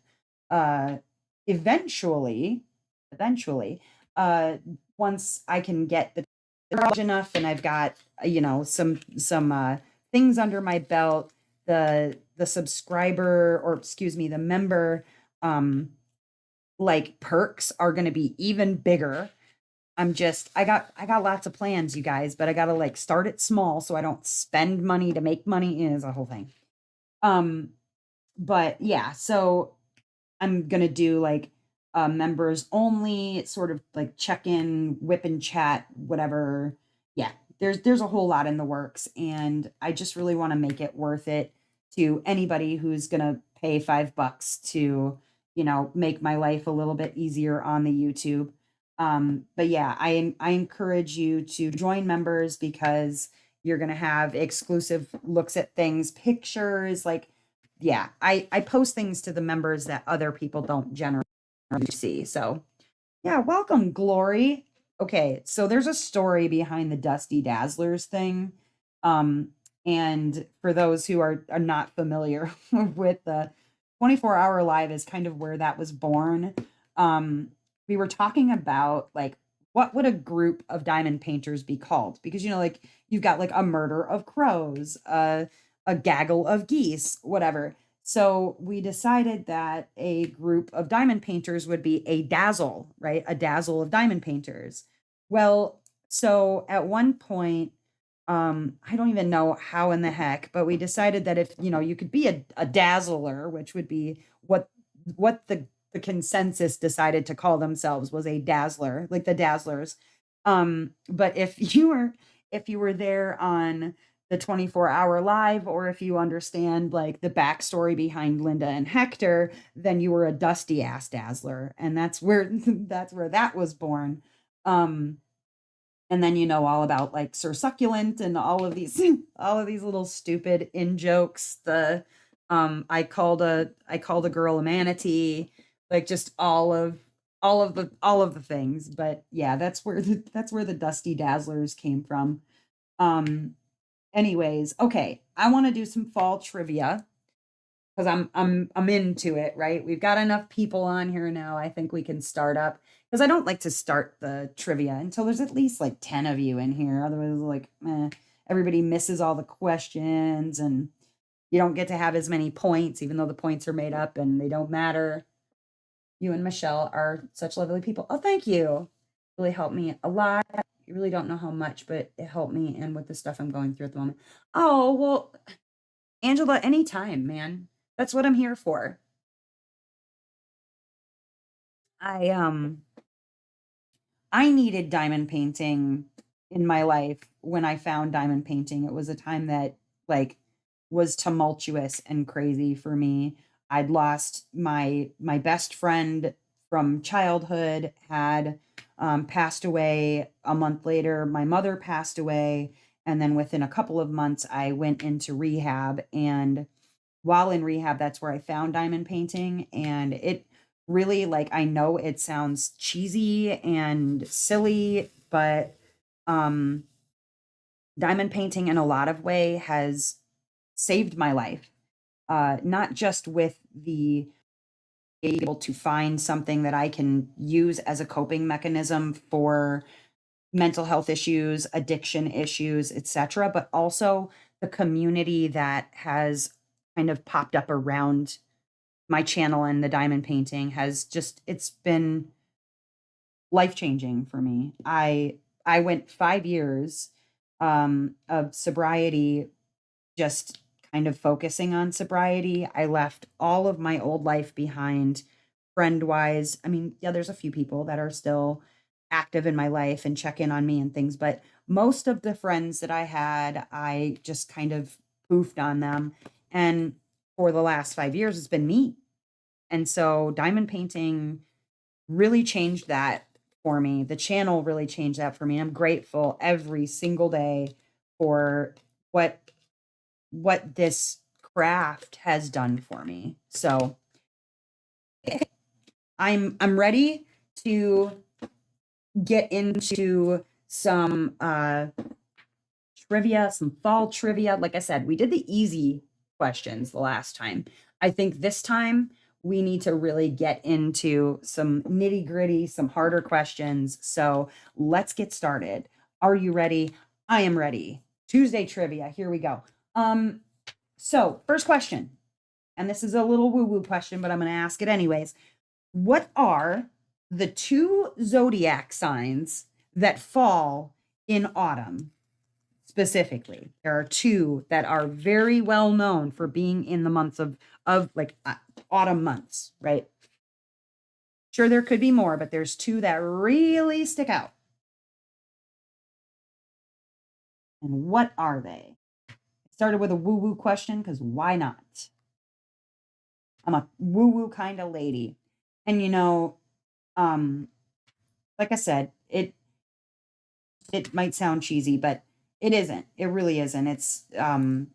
Uh eventually, eventually, uh once I can get the large enough and I've got some things under my belt, the subscriber, or excuse me, the member like perks are going to be even bigger. I got lots of plans, you guys, but I got to like start it small so I don't spend money to make money is a whole thing. Um, but yeah, so I'm gonna do like members only, sort of like check in, whip and chat, whatever. Yeah, there's a whole lot in the works, and I just really want to make it worth it to anybody who's gonna pay $5 to, make my life a little bit easier on the YouTube. But yeah, I encourage you to join members because you're gonna have exclusive looks at things, pictures, like yeah, I post things to the members that other people don't generally see. So yeah, welcome, Glory. Okay, so there's a story behind the Dusty Dazzlers thing. Um, and for those who are not familiar with the 24-hour live is kind of where that was born. Um, we were talking about like what would a group of diamond painters be called? Because like you've got like a murder of crows, a gaggle of geese, whatever. So we decided that a group of diamond painters would be a dazzle, right? A dazzle of diamond painters. Well, so at one point, I don't even know how in the heck, but we decided that if, you could be a dazzler, which would be what the consensus decided to call themselves was a dazzler, like the dazzlers. But if you were there on the 24-hour live, or if you understand like the backstory behind Linda and Hector, then you were a dusty ass dazzler. And that's where that's where that was born. Um, and then you know all about like Sir Succulent and all of these all of these little stupid in jokes. The I called a girl a manatee, like just all of the things. But yeah, that's where the Dusty Dazzlers came from. Um Anyways, okay, I want to do some fall trivia because I'm into it, right? We've got enough people on here now. I think we can start up because I don't like to start the trivia until there's at least like 10 of you in here. Otherwise, like, everybody misses all the questions and you don't get to have as many points, even though the points are made up and they don't matter. You and Michelle are such lovely people. Oh, thank you. Really helped me a lot. You really don't know how much, but it helped me and with the stuff I'm going through at the moment. Oh, well, Angela, anytime, man. That's what I'm here for. I I needed diamond painting in my life when I found diamond painting. It was a time that like was tumultuous and crazy for me. I'd lost my best friend from childhood had passed away a month later. My mother passed away, and then within a couple of months, I went into rehab. And while in rehab, that's where I found diamond painting, and it really, like, I know it sounds cheesy and silly, but um diamond painting in a lot of way has saved my life. Not just with the able to find something that I can use as a coping mechanism for mental health issues, addiction issues, etc., but also the community that has kind of popped up around my channel and the diamond painting has just it's been life changing for me. I went 5 years of sobriety, just kind of focusing on sobriety. I left all of my old life behind friend wise. I mean, yeah, there's a few people that are still active in my life and check in on me and things, but most of the friends that I had, I just kind of poofed on them. And for the last 5 years, it's been me. And so diamond painting really changed that for me. The channel really changed that for me. I'm grateful every single day for what this craft has done for me. So I'm ready to get into some trivia, some fall trivia. Like I said, we did the easy questions the last time. I think this time we need to really get into some nitty gritty, some harder questions. So let's get started. Are you ready? I am ready. Tuesday trivia. Here we go. So first question, and this is a little woo woo question, but I'm going to ask it anyways. What are the two zodiac signs that fall in autumn? Specifically, there are two that are very well known for being in the months of like autumn months, right? Sure, there could be more, but there's two that really stick out. And what are they? Started with a woo woo question because why not? I'm a woo woo kind of lady. And um, like I said, it might sound cheesy, but it isn't. It really isn't. It's been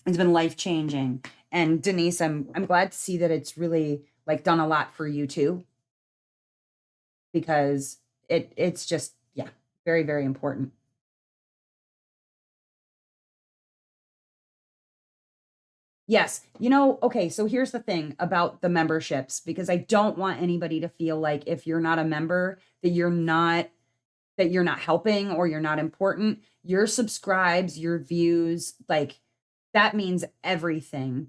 life changing. And Denise, I'm glad to see that it's really like done a lot for you too, because it's just, yeah, very, very important. Yes. Okay, so here's the thing about the memberships, because I don't want anybody to feel like if you're not a member that you're not helping or you're not important. Your subscribes, your views, like that means everything.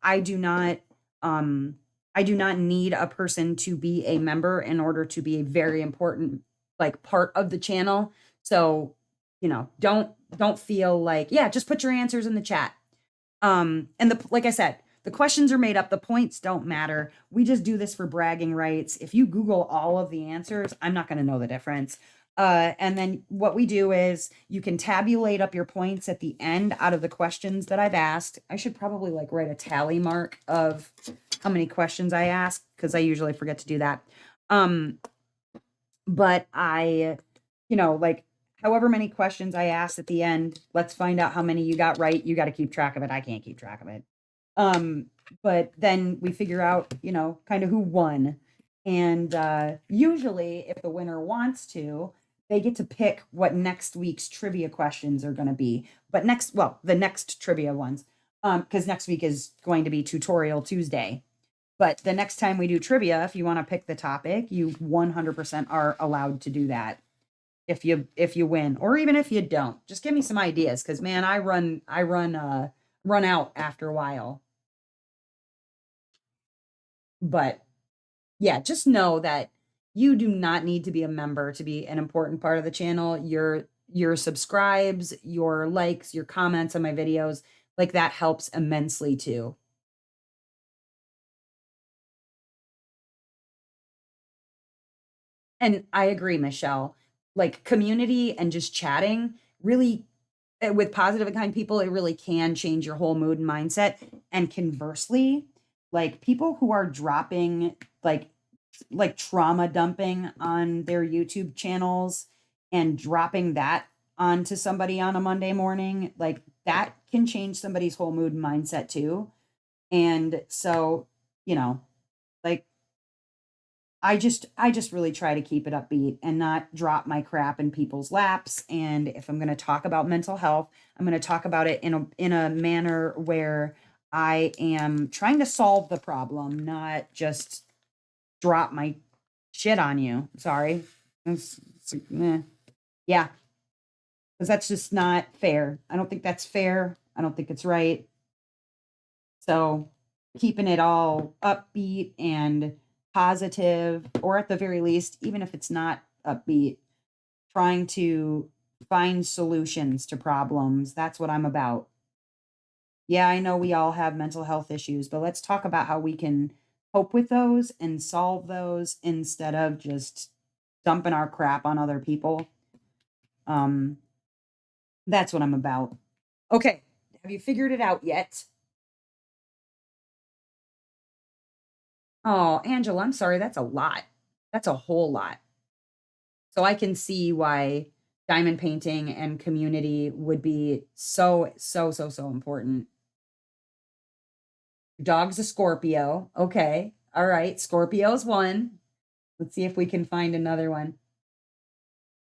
I do not, um, I do not need a person to be a member in order to be a very important, like, part of the channel. So, don't feel like, yeah, just put your answers in the chat. And like I said, the questions are made up, the points don't matter. We just do this for bragging rights. If you Google all of the answers, I'm not going to know the difference. And then what we do is you can tabulate up your points at the end out of the questions that I've asked. I should probably like write a tally mark of how many questions I ask because I usually forget to do that. Um, but like however many questions I asked at the end, let's find out how many you got right. You got to keep track of it. I can't keep track of it. Um, but then we figure out, kind of who won. And usually, if the winner wants to, they get to pick what next week's trivia questions are going to be. But the next trivia ones, because next week is going to be Tutorial Tuesday. But the next time we do trivia, if you want to pick the topic, you 100% are allowed to do that. If you win, or even if you don't, just give me some ideas, because man, I run out after a while. But yeah, just know that you do not need to be a member to be an important part of the channel. Your subscribes, your likes, your comments on my videos, like that helps immensely too. And I agree, Michelle. Like community and just chatting really with positive and kind people, it really can change your whole mood and mindset. And conversely, like people who are dropping like trauma dumping on their YouTube channels and dropping that onto somebody on a Monday morning, like that can change somebody's whole mood and mindset too. And so, like I just really try to keep it upbeat and not drop my crap in people's laps. And if I'm going to talk about mental health, I'm going to talk about it in a manner where I am trying to solve the problem, not just drop my shit on you. Sorry. Yeah, because that's just not fair. I don't think that's fair. I don't think it's right. So keeping it all upbeat and positive, or at the very least, even if it's not upbeat, trying to find solutions to problems. That's what I'm about. Yeah, I know we all have mental health issues, but let's talk about how we can cope with those and solve those instead of just dumping our crap on other people. Um, that's what I'm about. Okay. Have you figured it out yet? Oh, Angela, I'm sorry. That's a lot. That's a whole lot. So I can see why diamond painting and community would be so, so, so, so important. Dog's a Scorpio. Okay. All right. Scorpio's one. Let's see if we can find another one.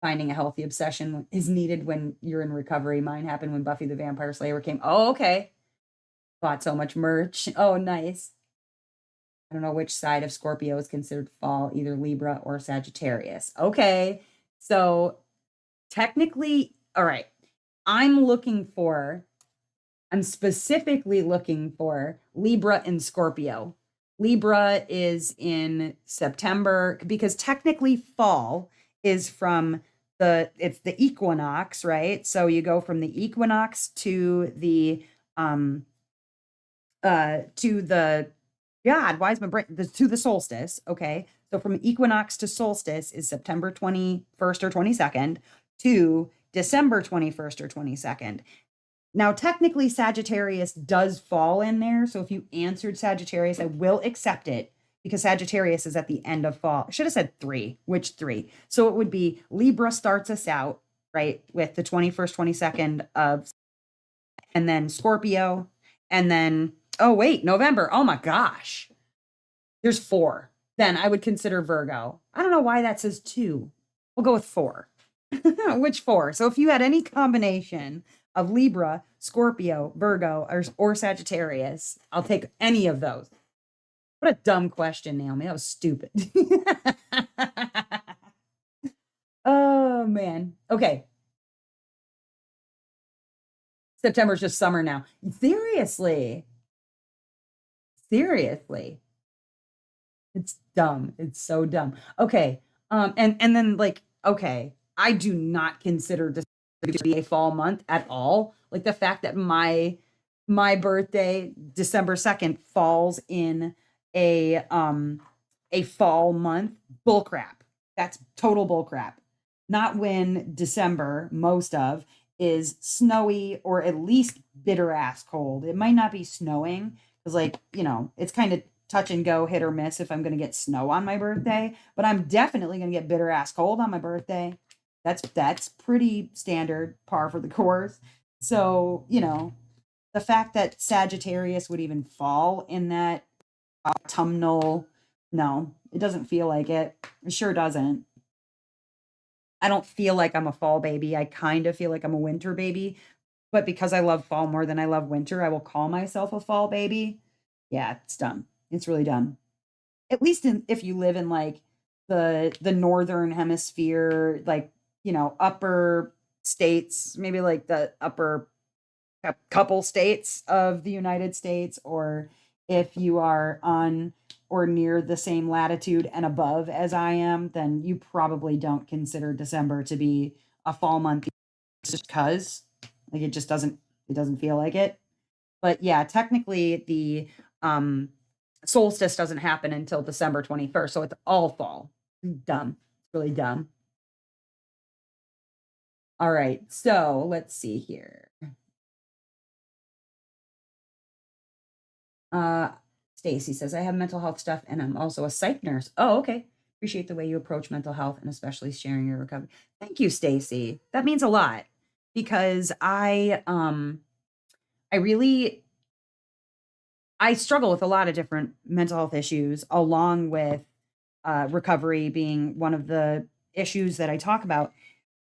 Finding a healthy obsession is needed when you're in recovery. Mine happened when Buffy the Vampire Slayer came. Oh, okay. Bought so much merch. Oh, nice. I don't know which side of Scorpio is considered fall, either Libra or Sagittarius. Okay. So technically, all right. I'm specifically looking for Libra and Scorpio. Libra is in September because technically fall is from it's the equinox, right? So you go from the equinox um to the God, why is my brain to the solstice? Okay. So from equinox to solstice is September 21st or 22nd to December 21st or 22nd. Now, technically, Sagittarius does fall in there. So if you answered Sagittarius, I will accept it because Sagittarius is at the end of fall. I should have said three. Which three? So it would be Libra starts us out, right, with the 21st, 22nd of, and then Scorpio, and then, oh, wait, November. Oh my gosh. There's four. Then I would consider Virgo. I don't know why that says two. We'll go with four. Which four? So if you had any combination of Libra, Scorpio, Virgo, or Sagittarius, I'll take any of those. What a dumb question, Naomi. That was stupid. Oh, man. Okay. September's just summer now. Seriously. Seriously. It's dumb. It's so dumb. Okay. And then like, okay, I do not consider December to be a fall month at all. Like the fact that my birthday, December 2nd, falls in a um a fall month, bull crap. That's total bull crap. Not when December, most of, is snowy or at least bitter ass cold. It might not be snowing because, like, it's kind of touch and go, hit or miss if I'm going to get snow on my birthday, but I'm definitely going to get bitter ass cold on my birthday. That's pretty standard, par for the course. So, the fact that Sagittarius would even fall in that autumnal, no, it doesn't feel like it. It sure doesn't. I don't feel like I'm a fall baby. I kind of feel like I'm a winter baby, but because I love fall more than I love winter, I will call myself a fall baby. Yeah, it's dumb. It's really dumb. At least if you live in like the northern hemisphere, like, upper states, maybe like the upper couple states of the United States, or if you are on or near the same latitude and above as I am, then you probably don't consider December to be a fall month just because, like, it doesn't feel like it. But yeah, technically the um solstice doesn't happen until December 21st, so it's all fall. Dumb. It's really dumb. All right. So, let's see here. Uh Stacy says I have mental health stuff and I'm also a psych nurse. Oh, okay. Appreciate the way you approach mental health and especially sharing your recovery. Thank you, Stacy. That means a lot because I really I struggle with a lot of different mental health issues, along with recovery being one of the issues that I talk about.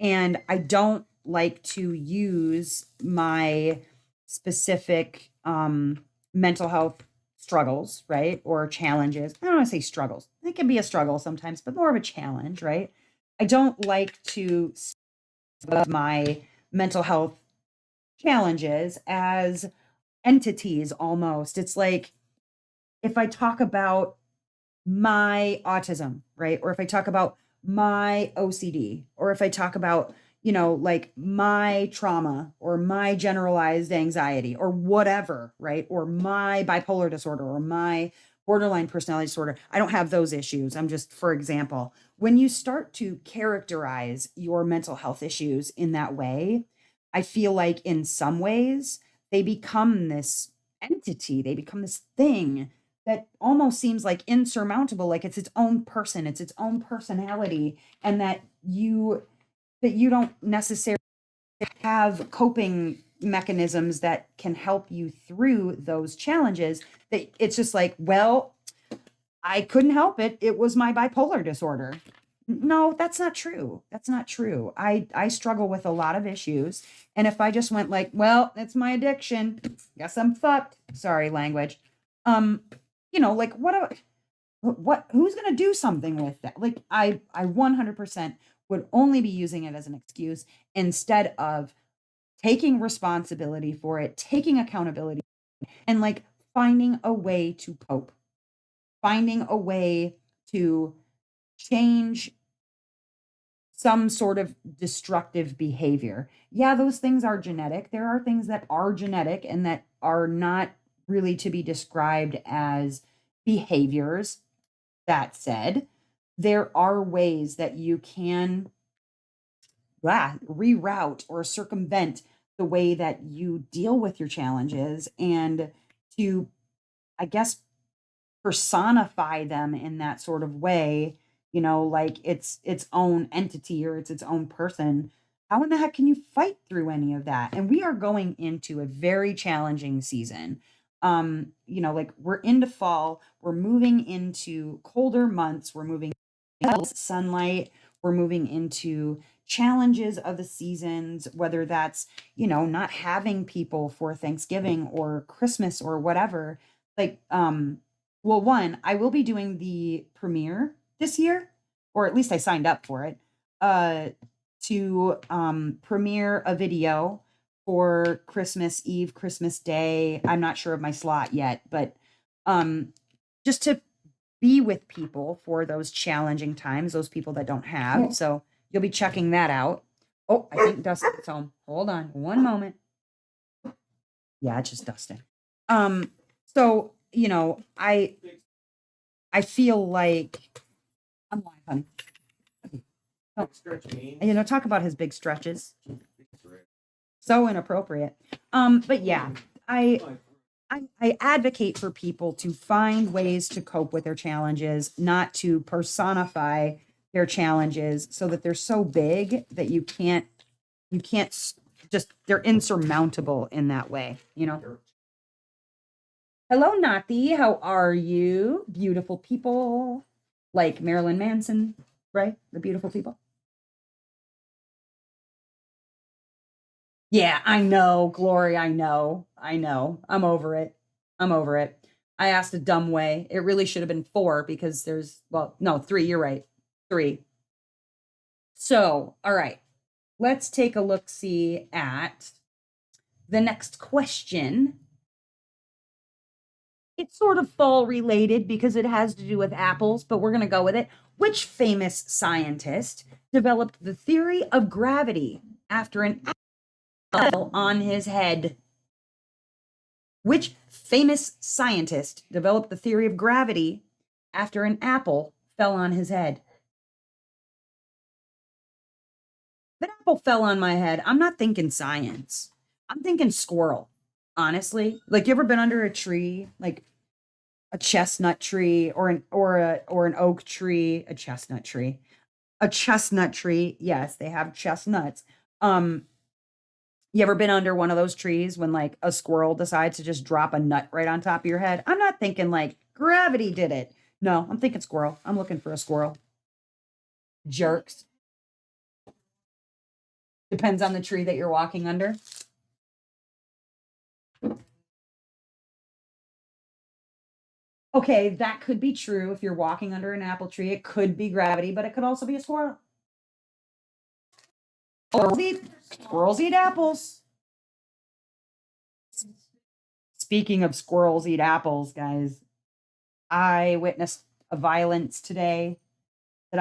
And I don't like to use my specific mental health struggles, right? Or challenges. I don't want to say struggles. It can be a struggle sometimes, but more of a challenge, right? I don't like to speak of my mental health challenges as entities almost. It's like if I talk about my autism, right? Or if I talk about my OCD, or if I talk about, like my trauma or my generalized anxiety or whatever, right? Or my bipolar disorder or my borderline personality disorder. I don't have those issues. I'm just, for example, when you start to characterize your mental health issues in that way, I feel like in some ways they become this entity, they become this thing that almost seems like insurmountable, like it's its own person, it's its own personality, and that you don't necessarily have coping mechanisms that can help you through those challenges. That it's just like, well, I couldn't help it. It was my bipolar disorder. No, that's not true. That's not true. I struggle with a lot of issues, and if I just went like, well, it's my addiction, guess I'm fucked. Sorry, language. Um, like what who's going to do something with that? Like I 100% would only be using it as an excuse instead of taking responsibility for it, taking accountability, and like finding a way to cope, finding a way to change some sort of destructive behavior. Yeah, those things are genetic. There are things that are genetic and that are not really to be described as behaviors. That said, there are ways that you can reroute or circumvent the way that you deal with your challenges and to, I guess, personify them in that sort of way, like it's its own entity or it's its own person. How in the heck can you fight through any of that? And we are going into a very challenging season. Like we're into fall, we're moving into colder months, we're moving sunlight, we're moving into challenges of the seasons, whether that's, not having people for Thanksgiving or Christmas or whatever. Like, well, one, I will be doing the premiere this year, or at least I signed up for it, uh, to premiere a video for Christmas Eve, Christmas Day. I'm not sure of my slot yet, but just to be with people for those challenging times, those people that don't have. So you'll be checking that out. Oh, I think Dustin's home. Hold on one moment. Yeah, it's just Dustin. So I feel like I'm lying, honey. Oh, talk about his big stretches. So inappropriate. But yeah, I I advocate for people to find ways to cope with their challenges, not to personify their challenges so that they're so big that you can't just they're insurmountable in that way, you know. Hello, Nati. How are you? Beautiful people. Like Marilyn Manson, right? The beautiful people. Yeah, I know, Glory. I know. I know. I'm over it. I'm over it. I asked a dumb way. It really should have been four because well, no, three. You're right. Three. So, all right. Let's take a look see at the next question. It's sort of fall related because it has to do with apples, but we're going to go with it. Which famous scientist developed the theory of gravity after an apple on his head? Which famous scientist developed the theory of gravity after an apple fell on his head? If an apple fell on my head, I'm not thinking science. I'm thinking squirrel, honestly. Like, you ever been under a tree, like a chestnut tree or an oak tree, a chestnut tree, a chestnut tree. Yes, they have chestnuts. Um, you ever been under one of those trees when like a squirrel decides to just drop a nut right on top of your head? I'm not thinking like gravity did it. No, I'm thinking squirrel. I'm looking for a squirrel. Jerks. Depends on the tree that you're walking under. Okay, that could be true if you're walking under an apple tree. It could be gravity, but it could also be a squirrel. Squirrels eat apples. Speaking of squirrels eat apples, guys, I witnessed a violence today that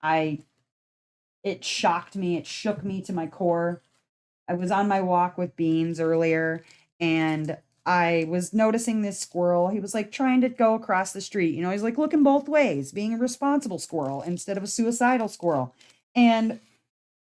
I it shocked me, it shook me to my core. I was on my walk with Beans earlier and I was noticing this squirrel. He was like trying to go across the street. He's like looking both ways, being a responsible squirrel instead of a suicidal squirrel. And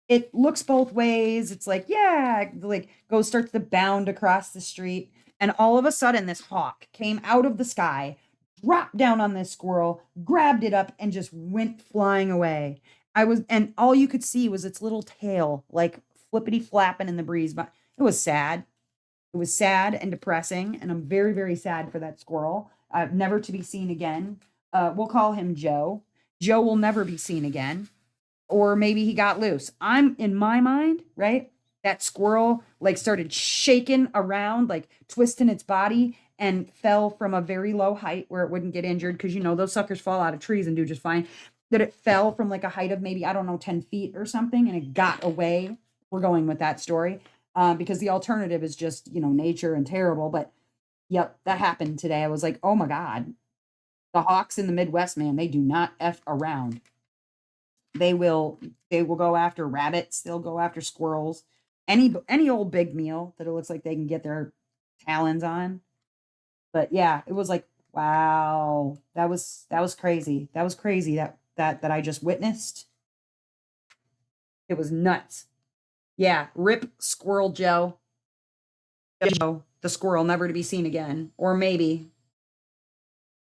it looks both ways. It's like, yeah, like goes starts to bound across the street. And all of a sudden, this hawk came out of the sky, dropped down on this squirrel, grabbed it up, and just went flying away. And all you could see was its little tail, like flippity flapping in the breeze. But it was sad. It was sad and depressing. And I'm very, very sad for that squirrel, never to be seen again. We'll call him Joe. Joe will never be seen again, or maybe he got loose. I'm in my mind, right? That squirrel like started shaking around, like twisting its body and fell from a very low height where it wouldn't get injured because those suckers fall out of trees and do just fine. That it fell from like a height of maybe, I don't know, 10 feet or something and it got away. We're going with that story because the alternative is just, nature and terrible. But yep, that happened today. I was like, oh my God, the hawks in the Midwest, man, they do not F around. They will go after rabbits, they'll go after squirrels, any old big meal that it looks like they can get their talons on. But yeah, it was like, wow, that was crazy. That was crazy that I just witnessed. It was nuts. Yeah, rip Squirrel Joe. Joe, the squirrel never to be seen again. Or maybe.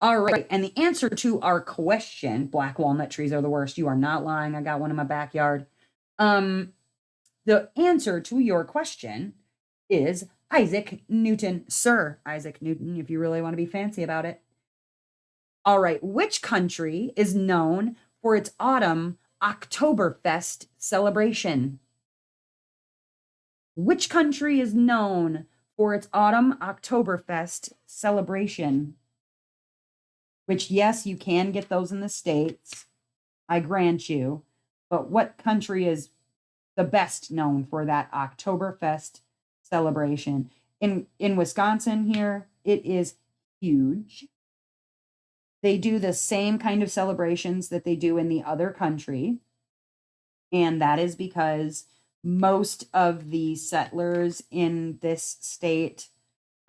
All right. And the answer to our question, black walnut trees are the worst. You are not lying. I got one in my backyard. Um, the answer to your question is Isaac Newton, Sir Isaac Newton, if you really want to be fancy about it. All right. Which country is known for its autumn Oktoberfest celebration? Which country is known for its autumn Oktoberfest celebration? Which, yes, you can get those in the States. I grant you. But what country is the best known for that Oktoberfest celebration? In Wisconsin here, it is huge. They do the same kind of celebrations that they do in the other country. And that is because most of the settlers in this state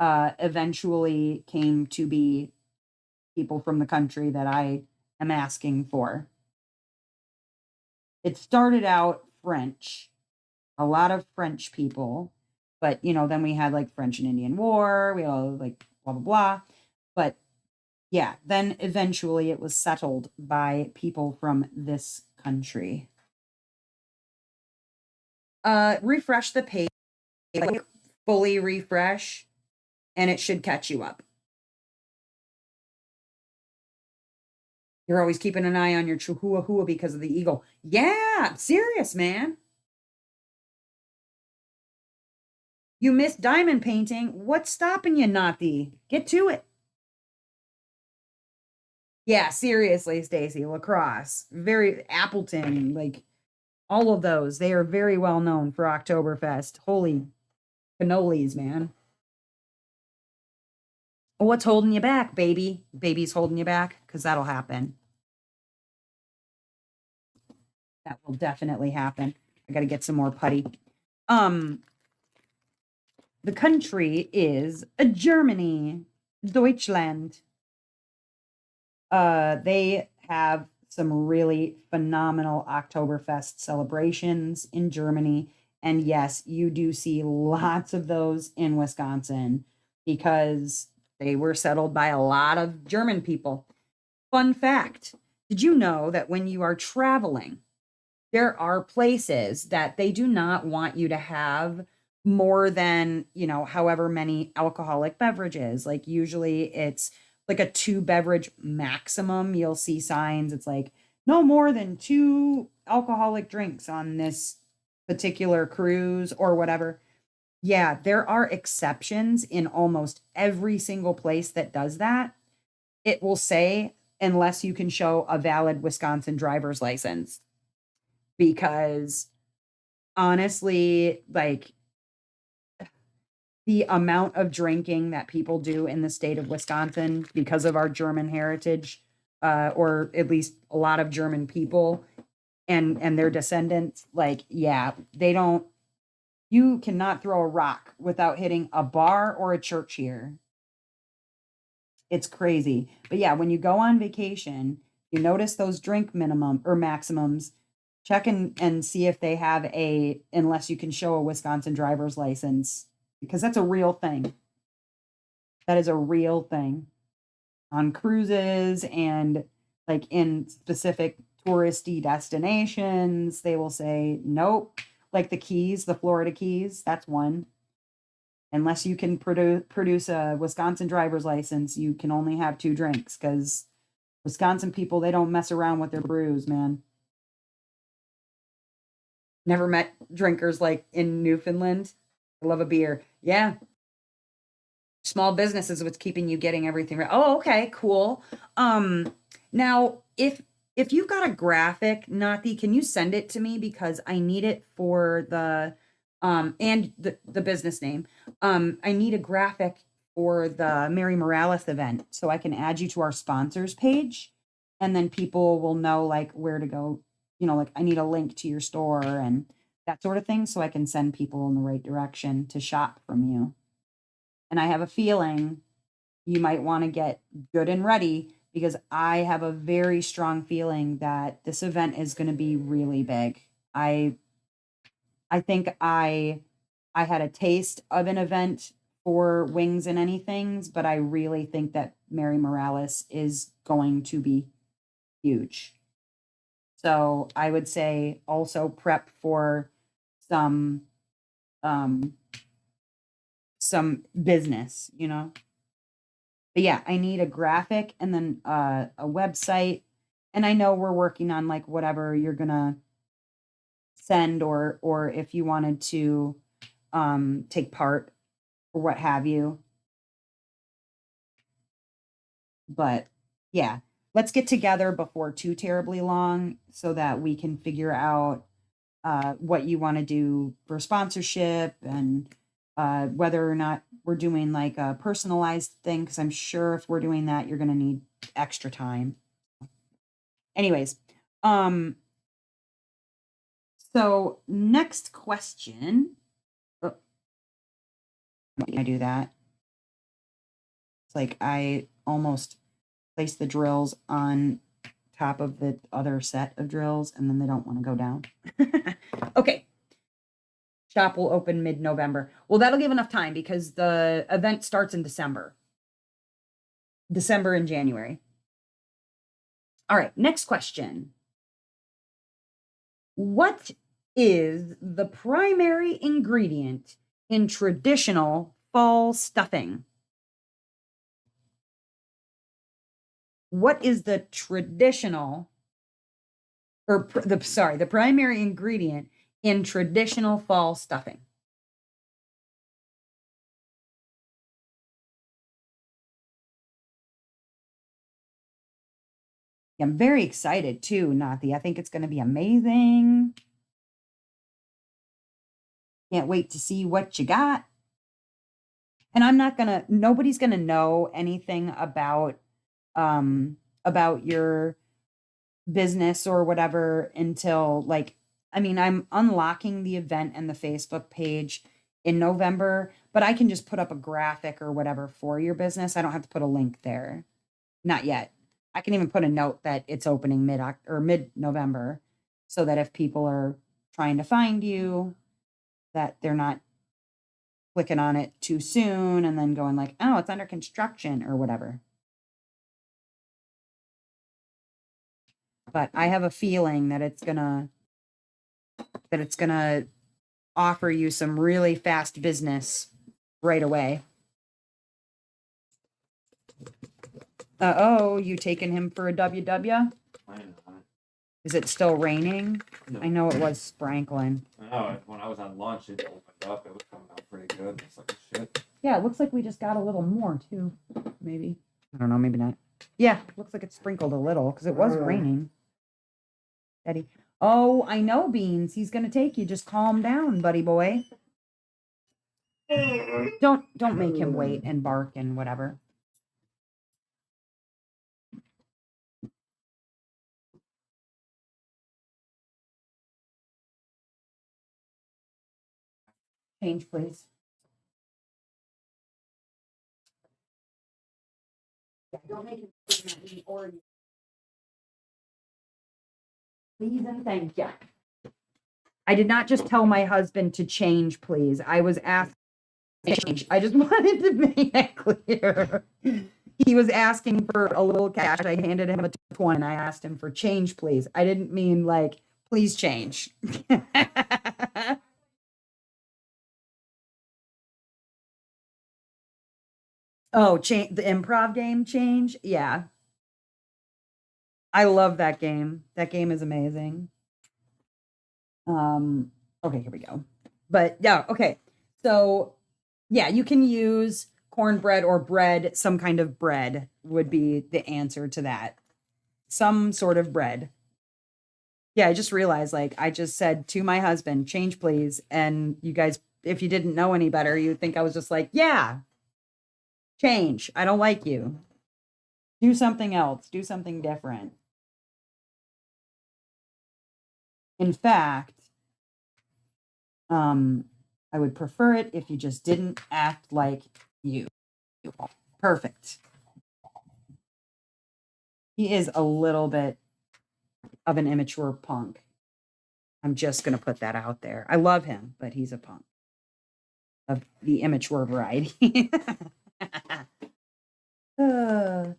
eventually came to be people from the country that I am asking for. It started out French, a lot of French people, but then we had like French and Indian War, we all like blah blah blah. But yeah, then eventually it was settled by people from this country. Refresh the page, like fully refresh, and it should catch you up. You're always keeping an eye on your chihuahua because of the eagle. Yeah, serious, man. You missed diamond painting. What's stopping you, Nathi? Get to it. Yeah, seriously, Stacy. Lacrosse, very Appleton, like all of those. They are very well known for Oktoberfest. Holy cannolis, man. What's holding you back, baby? Baby's holding you back because that'll happen. That will definitely happen. I got to get some more putty. Um, the country is Germany, Deutschland. They have some really phenomenal Oktoberfest celebrations in Germany. And yes, you do see lots of those in Wisconsin because they were settled by a lot of German people. Fun fact, did you know that when you are traveling, there are places that they do not want you to have more than, however many alcoholic beverages. Like usually it's like a two beverage maximum. You'll see signs. It's like no more than two alcoholic drinks on this particular cruise or whatever. Yeah, there are exceptions in almost every single place that does that. It will say, unless you can show a valid Wisconsin driver's license, because honestly, like the amount of drinking that people do in the state of Wisconsin because of our German heritage, or at least a lot of German people and their descendants, like, yeah, they don't, you cannot throw a rock without hitting a bar or a church here. It's crazy. But yeah, when you go on vacation, you notice those drink minimum or maximums, check and see if they have unless you can show a Wisconsin driver's license, because that's a real thing. That is a real thing on cruises and like in specific touristy destinations. They will say, nope, like the Keys, the Florida Keys, that's one. Unless you can produce a Wisconsin driver's license, you can only have two drinks because Wisconsin people, they don't mess around with their brews, man. Never met drinkers like in Newfoundland. I love a beer. Yeah. Small business is what's keeping you getting everything right. Oh, okay, cool. Now if you've got a graphic, Nathi, can you send it to me because I need it for the and the business name. I need a graphic for the Mary Morales event so I can add you to our sponsors page, and then people will know like where to go. Like I need a link to your store and that sort of thing so I can send people in the right direction to shop from you. And I have a feeling you might want to get good and ready because I have a very strong feeling that this event is going to be really big. I think I had a taste of an event for Wings and Anythings, but I really think that Mary Morales is going to be huge. So I would say also prep for some um some business. But yeah, I need a graphic and then a website. And I know we're working on like whatever you're gonna send, or if you wanted to take part or what have you. But yeah, let's get together before too terribly long so that we can figure out what you want to do for sponsorship and whether or not we're doing like a personalized thing, because I'm sure if we're doing that, you're going to need extra time. Anyways, so next question. Oh, I do that. It's like I almost place the drills on top of the other set of drills, and then they don't want to go down. Okay. Shop will open mid-November. Well, that'll give enough time because the event starts in December and January. All right, next question. What is the primary ingredient in traditional fall stuffing? What is the traditional, or the primary ingredient in traditional fall stuffing? I'm very excited too, Nathi. I think it's going to be amazing. Can't wait to see what you got. And nobody's going to know anything about your business or whatever until I'm unlocking the event and the Facebook page in November, but I can just put up a graphic or whatever for your business. I don't have to put a link there. Not yet. I can even put a note that it's opening mid-November so that if people are trying to find you, that they're not clicking on it too soon and then going like, oh, it's under construction or whatever. But I have a feeling that it's gonna offer you some really fast business right away. Oh, you taking him for a WW? I know. Is it still raining? No. I know it was sprinkling. No, when I was on lunch, it opened up. It was coming out pretty good. It's like shit. Yeah, it looks like we just got a little more too. Maybe. I don't know, maybe not. Yeah, looks like it sprinkled a little because it was raining. Eddie. Oh, I know, Beans. He's gonna take you. Just calm down, buddy boy. Don't make him wait and bark and whatever. Change, please. Yeah, don't make him or please and thank you. I did not just tell my husband to change, please. I was asked to change. I just wanted to make that clear. He was asking for a little cash. I handed him a 20 and I asked him for change, please. I didn't mean like, please change. Oh, the improv game change? Yeah. I love that game. That game is amazing. Okay, here we go. But yeah, okay. So yeah, you can use cornbread or bread, some kind of bread would be the answer to that. Some sort of bread. Yeah, I just realized like I just said to my husband, change please. And you guys, if you didn't know any better, you'd think I was just like, yeah, change. I don't like you. Do something else. Do something different. In fact, I would prefer it if you just didn't act like you. Perfect. He is a little bit of an immature punk. I'm just going to put that out there. I love him, but he's a punk of the immature variety. Uh-oh,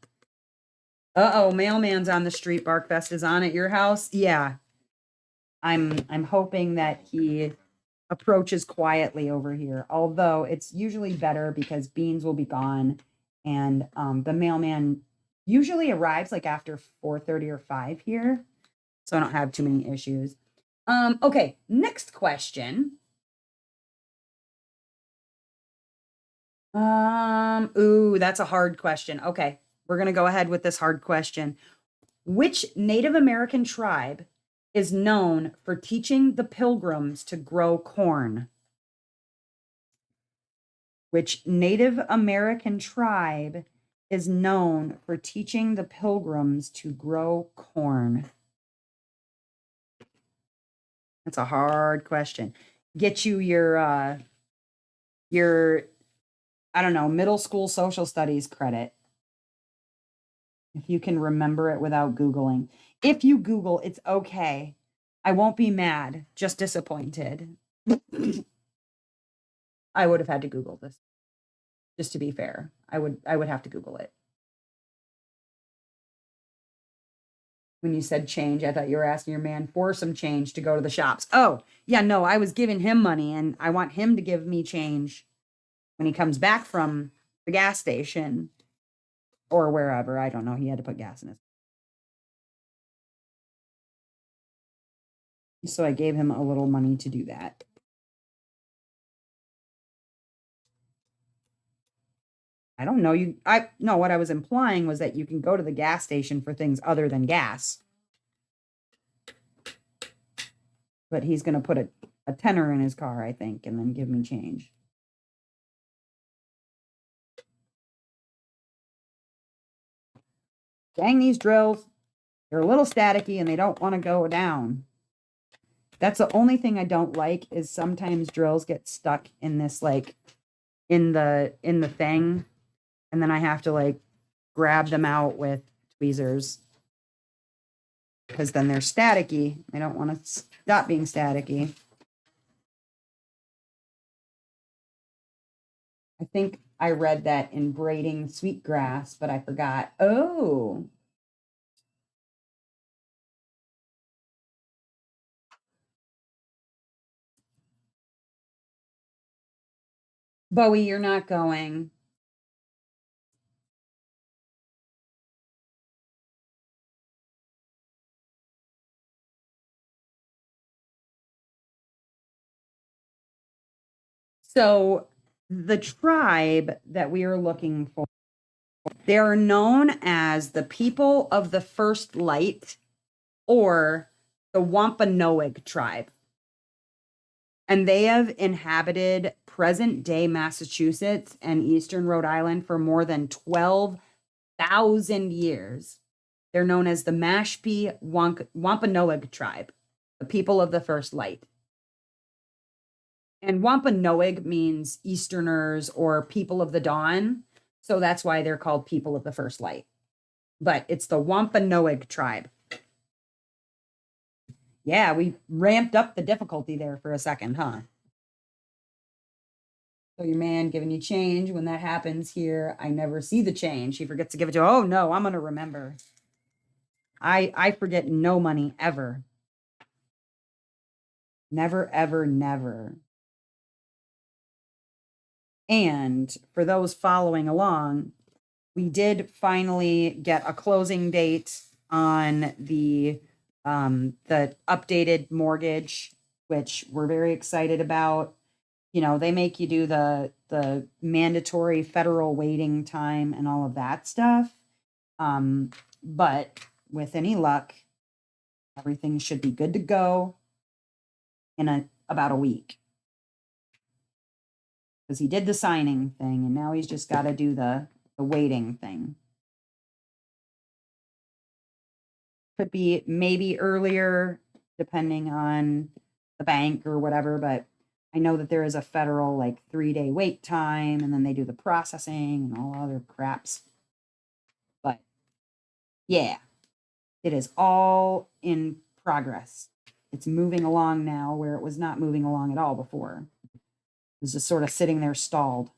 mailman's on the street. Barkfest is on at your house. Yeah. I'm hoping that he approaches quietly over here. Although it's usually better because Beans will be gone and the mailman usually arrives like after 4:30 or 5 here. So I don't have too many issues. Okay, next question. Ooh, that's a hard question. Okay, we're gonna go ahead with this hard question. Which Native American tribe is known for teaching the pilgrims to grow corn? Which Native American tribe is known for teaching the pilgrims to grow corn? That's a hard question. Get you your I don't know, middle school social studies credit. If you can remember it without Googling. If you Google, it's okay. I won't be mad, just disappointed. I would have had to Google this. Just to be fair. I would have to Google it. When you said change, I thought you were asking your man for some change to go to the shops. Oh, yeah, no, I was giving him money and I want him to give me change when he comes back from the gas station or wherever. I don't know. He had to put gas in it. So I gave him a little money to do that. I don't know. I no, what I was implying was that you can go to the gas station for things other than gas. But he's going to put a tenner in his car, I think, and then give me change. Dang, these drills. They're a little staticky and they don't want to go down. That's the only thing I don't like is sometimes drills get stuck in this like in the thing and then I have to like grab them out with tweezers because then they're staticky. I don't want to stop being staticky. I think I read that in braiding sweetgrass, but I forgot. Oh. Bowie, you're not going. So the tribe that we are looking for, they're known as the people of the first light or the Wampanoag tribe. And they have inhabited present day Massachusetts and eastern Rhode Island for more than 12,000 years. They're known as the Mashpee Wampanoag tribe, the people of the first light. And Wampanoag means Easterners or people of the dawn. So that's why they're called people of the first light. But it's the Wampanoag tribe. Yeah, we ramped up the difficulty there for a second, huh? So your man giving you change. When that happens here, I never see the change. He forgets to give it to you. Oh no, I'm gonna remember. I forget no money ever. Never, ever, never. And for those following along, we did finally get a closing date on the updated mortgage, which we're very excited about. You know, they make you do the mandatory federal waiting time and all of that stuff. But with any luck, everything should be good to go in about a week. Because he did the signing thing and now he's just got to do the waiting thing. Could be maybe earlier, depending on the bank or whatever, but I know that there is a federal like 3-day wait time and then they do the processing and all other craps. But yeah, it is all in progress. It's moving along now where it was not moving along at all before. It was just sort of sitting there stalled,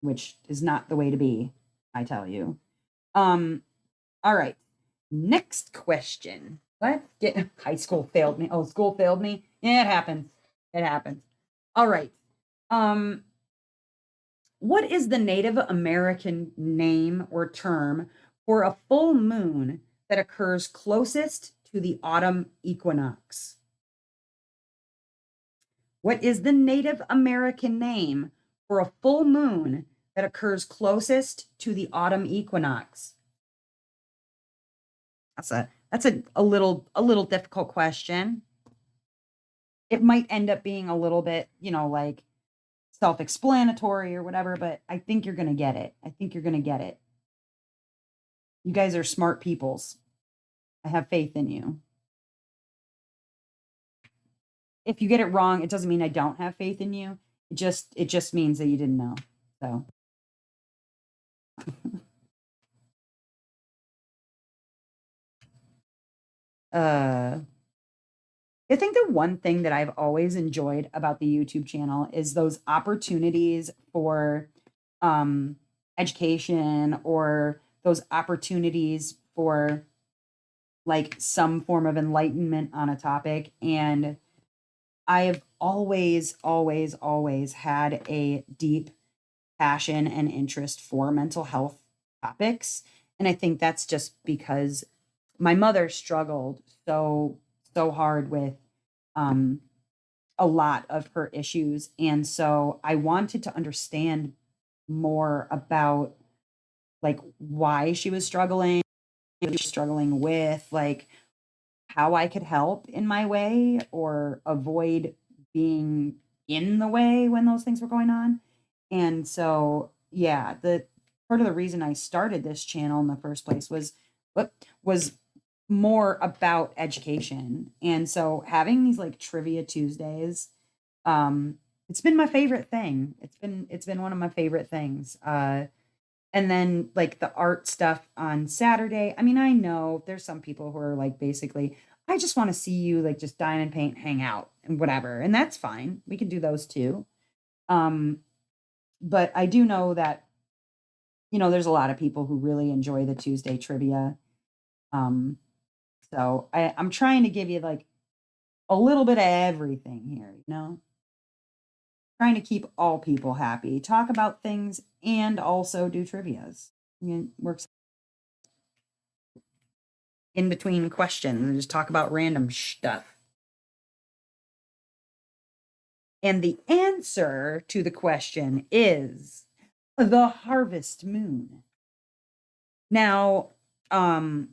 which is not the way to be, I tell you. All right. Next question. What? High school failed me. Oh, school failed me. Yeah, it happens. It happens. All right. What is the Native American name or term for a full moon that occurs closest to the autumn equinox? What is the Native American name for a full moon that occurs closest to the autumn equinox? That's a little difficult question. It might end up being a little bit, like self-explanatory or whatever, but I think you're going to get it. I think you're going to get it. You guys are smart peoples. I have faith in you. If you get it wrong, it doesn't mean I don't have faith in you. It just means that you didn't know. So uh I think the one thing that I've always enjoyed about the YouTube channel is those opportunities for um education, or those opportunities for like some form of enlightenment on a topic. And I have always, always, always had a deep passion and interest for mental health topics. And I think that's just because my mother struggled so hard with um, a lot of her issues. And so I wanted to understand more about like why she was struggling, what she was struggling with, like how I could help in my way or avoid being in the way when those things were going on. And so, yeah, the part of the reason I started this channel in the first place what was more about education. And so having these like trivia Tuesdays, it's been my favorite thing. It's been one of my favorite things. And then like the art stuff on Saturday. I mean, I know there's some people who are like basically, I just want to see you like just dine and paint, hang out and whatever. And that's fine. We can do those too. Um, but I do know that, there's a lot of people who really enjoy the Tuesday trivia. Um, so I'm trying to give you like a little bit of everything here, trying to keep all people happy, talk about things and also do trivias. Works in between questions and just talk about random stuff. And the answer to the question is the harvest moon. Now,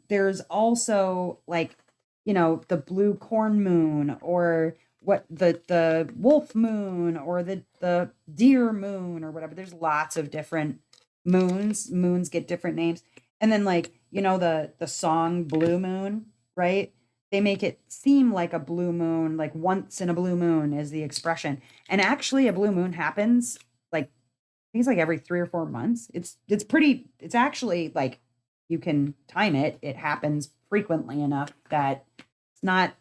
there's also like, the blue corn moon, or what the wolf moon, or the deer moon, or whatever. There's lots of different moons. Moons get different names. And then like, the song Blue Moon, right? They make it seem like a blue moon, like once in a blue moon is the expression. And actually a blue moon happens like think it's like every 3 or 4 months. It's actually like you can time it. It happens frequently enough that it's not,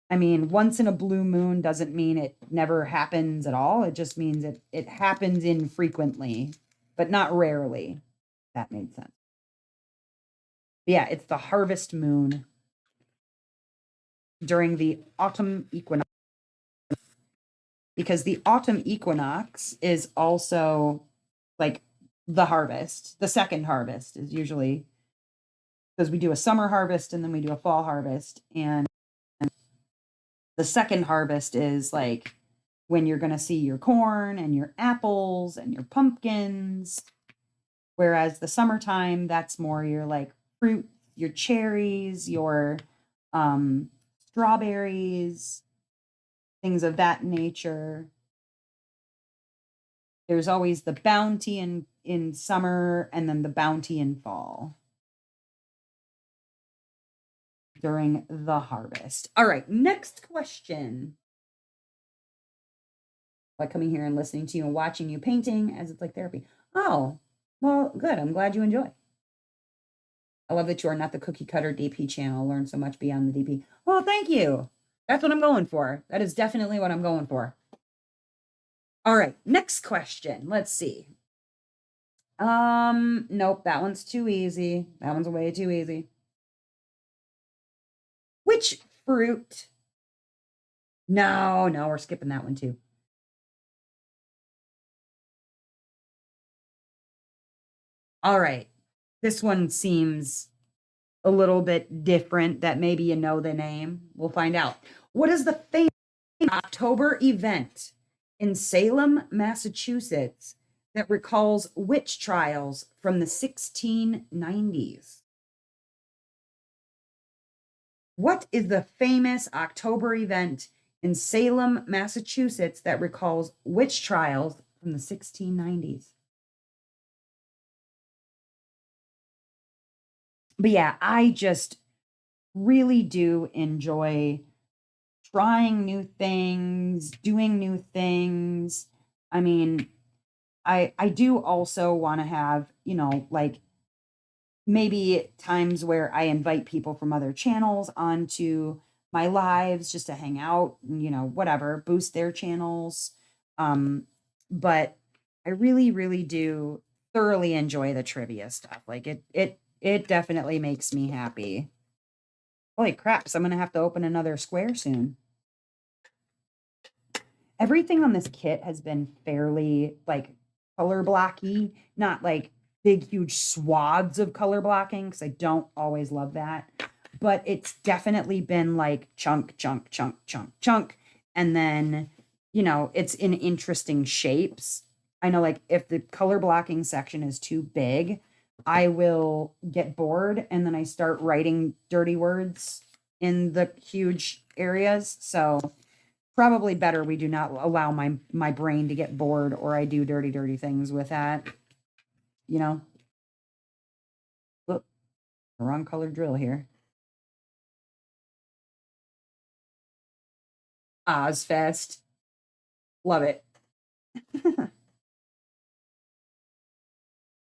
I mean, once in a blue moon doesn't mean it never happens at all. It just means it happens infrequently, but not rarely. That made sense. But yeah, it's the harvest moon during the autumn equinox, because the autumn equinox is also like the harvest. The second harvest is usually because we do a summer harvest and then we do a fall harvest. And the second harvest is like when you're going to see your corn and your apples and your pumpkins. Whereas the summertime, that's more your like fruit, your cherries, your strawberries, things of that nature. There's always the bounty in summer and then the bounty in fall during the harvest. All right, next question. Like coming here and listening to you and watching you painting as it's like therapy. Oh, well, good. I'm glad you enjoy. I love that you are not the cookie cutter DP channel. Learn so much beyond the DP. Well, thank you. That's what I'm going for. That is definitely what I'm going for. All right, next question. Let's see. Nope, that one's too easy. That one's way too easy. Which fruit? No, we're skipping that one too. All right. This one seems a little bit different, that maybe you know the name. We'll find out. What is the famous October event in Salem, Massachusetts that recalls witch trials from the 1690s? What is the famous October event in Salem, Massachusetts, that recalls witch trials from the 1690s. But yeah, I just really do enjoy trying new things, doing new things. I mean, I do also want to have, like maybe times where I invite people from other channels onto my lives just to hang out, and, whatever, boost their channels. But I really, really do thoroughly enjoy the trivia stuff. Like it definitely makes me happy. Holy crap, so I'm gonna have to open another square soon. Everything on this kit has been fairly like color blocky, not like big, huge swaths of color blocking, because I don't always love that. But it's definitely been like chunk, chunk, chunk, chunk, chunk. And then, it's in interesting shapes. I know, like, if the color blocking section is too big, I will get bored and then I start writing dirty words in the huge areas. So probably better we do not allow my brain to get bored, or I do dirty things with that, you know. Look, wrong color drill here. Ozfest. Love it.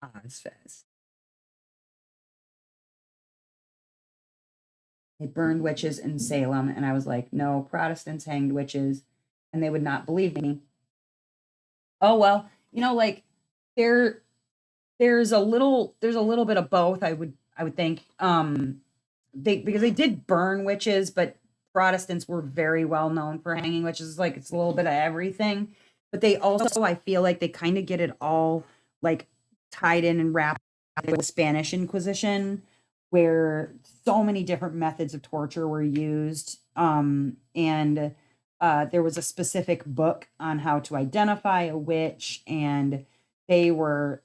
Ozfest. They burned witches in Salem, and I was like, no, Protestants hanged witches, and they would not believe me. Oh well, like there there's a little bit of both, I would think. They Because they did burn witches, but Protestants were very well known for hanging witches. Like, it's a little bit of everything, but they also, I feel like, they kind of get it all like tied in and wrapped with the Spanish Inquisition, where so many different methods of torture were used. And there was a specific book on how to identify a witch, and they were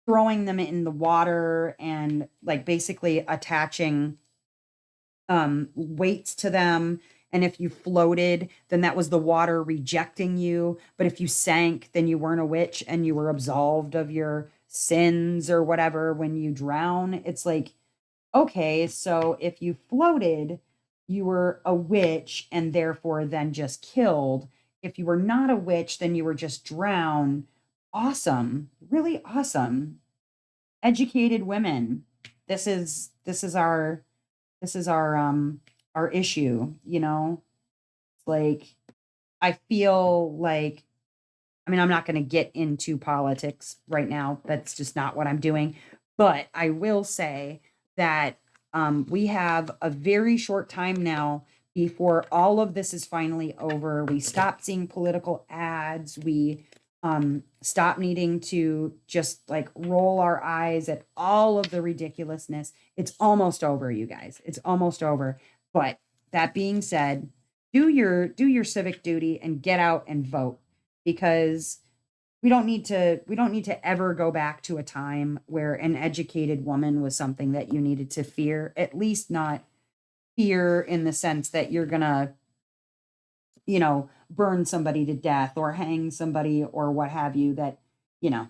throwing them in the water and like basically attaching weights to them. And if you floated, then that was the water rejecting you. But if you sank, then you weren't a witch and you were absolved of your sins or whatever when you drown. It's like, okay, so if you floated, you were a witch and therefore then just killed. If you were not a witch, then you were just drowned. Awesome. Really awesome. Educated women. This is our issue, like, I feel like, I mean, I'm not going to get into politics right now. That's just not what I'm doing. But I will say that we have a very short time now before all of this is finally over. We stop seeing political ads. We stop needing to just like roll our eyes at all of the ridiculousness. It's almost over, you guys. It's almost over. But that being said, do your civic duty and get out and vote, because we don't need to ever go back to a time where an educated woman was something that you needed to fear, at least not fear in the sense that you're gonna, burn somebody to death or hang somebody or what have you. That, you know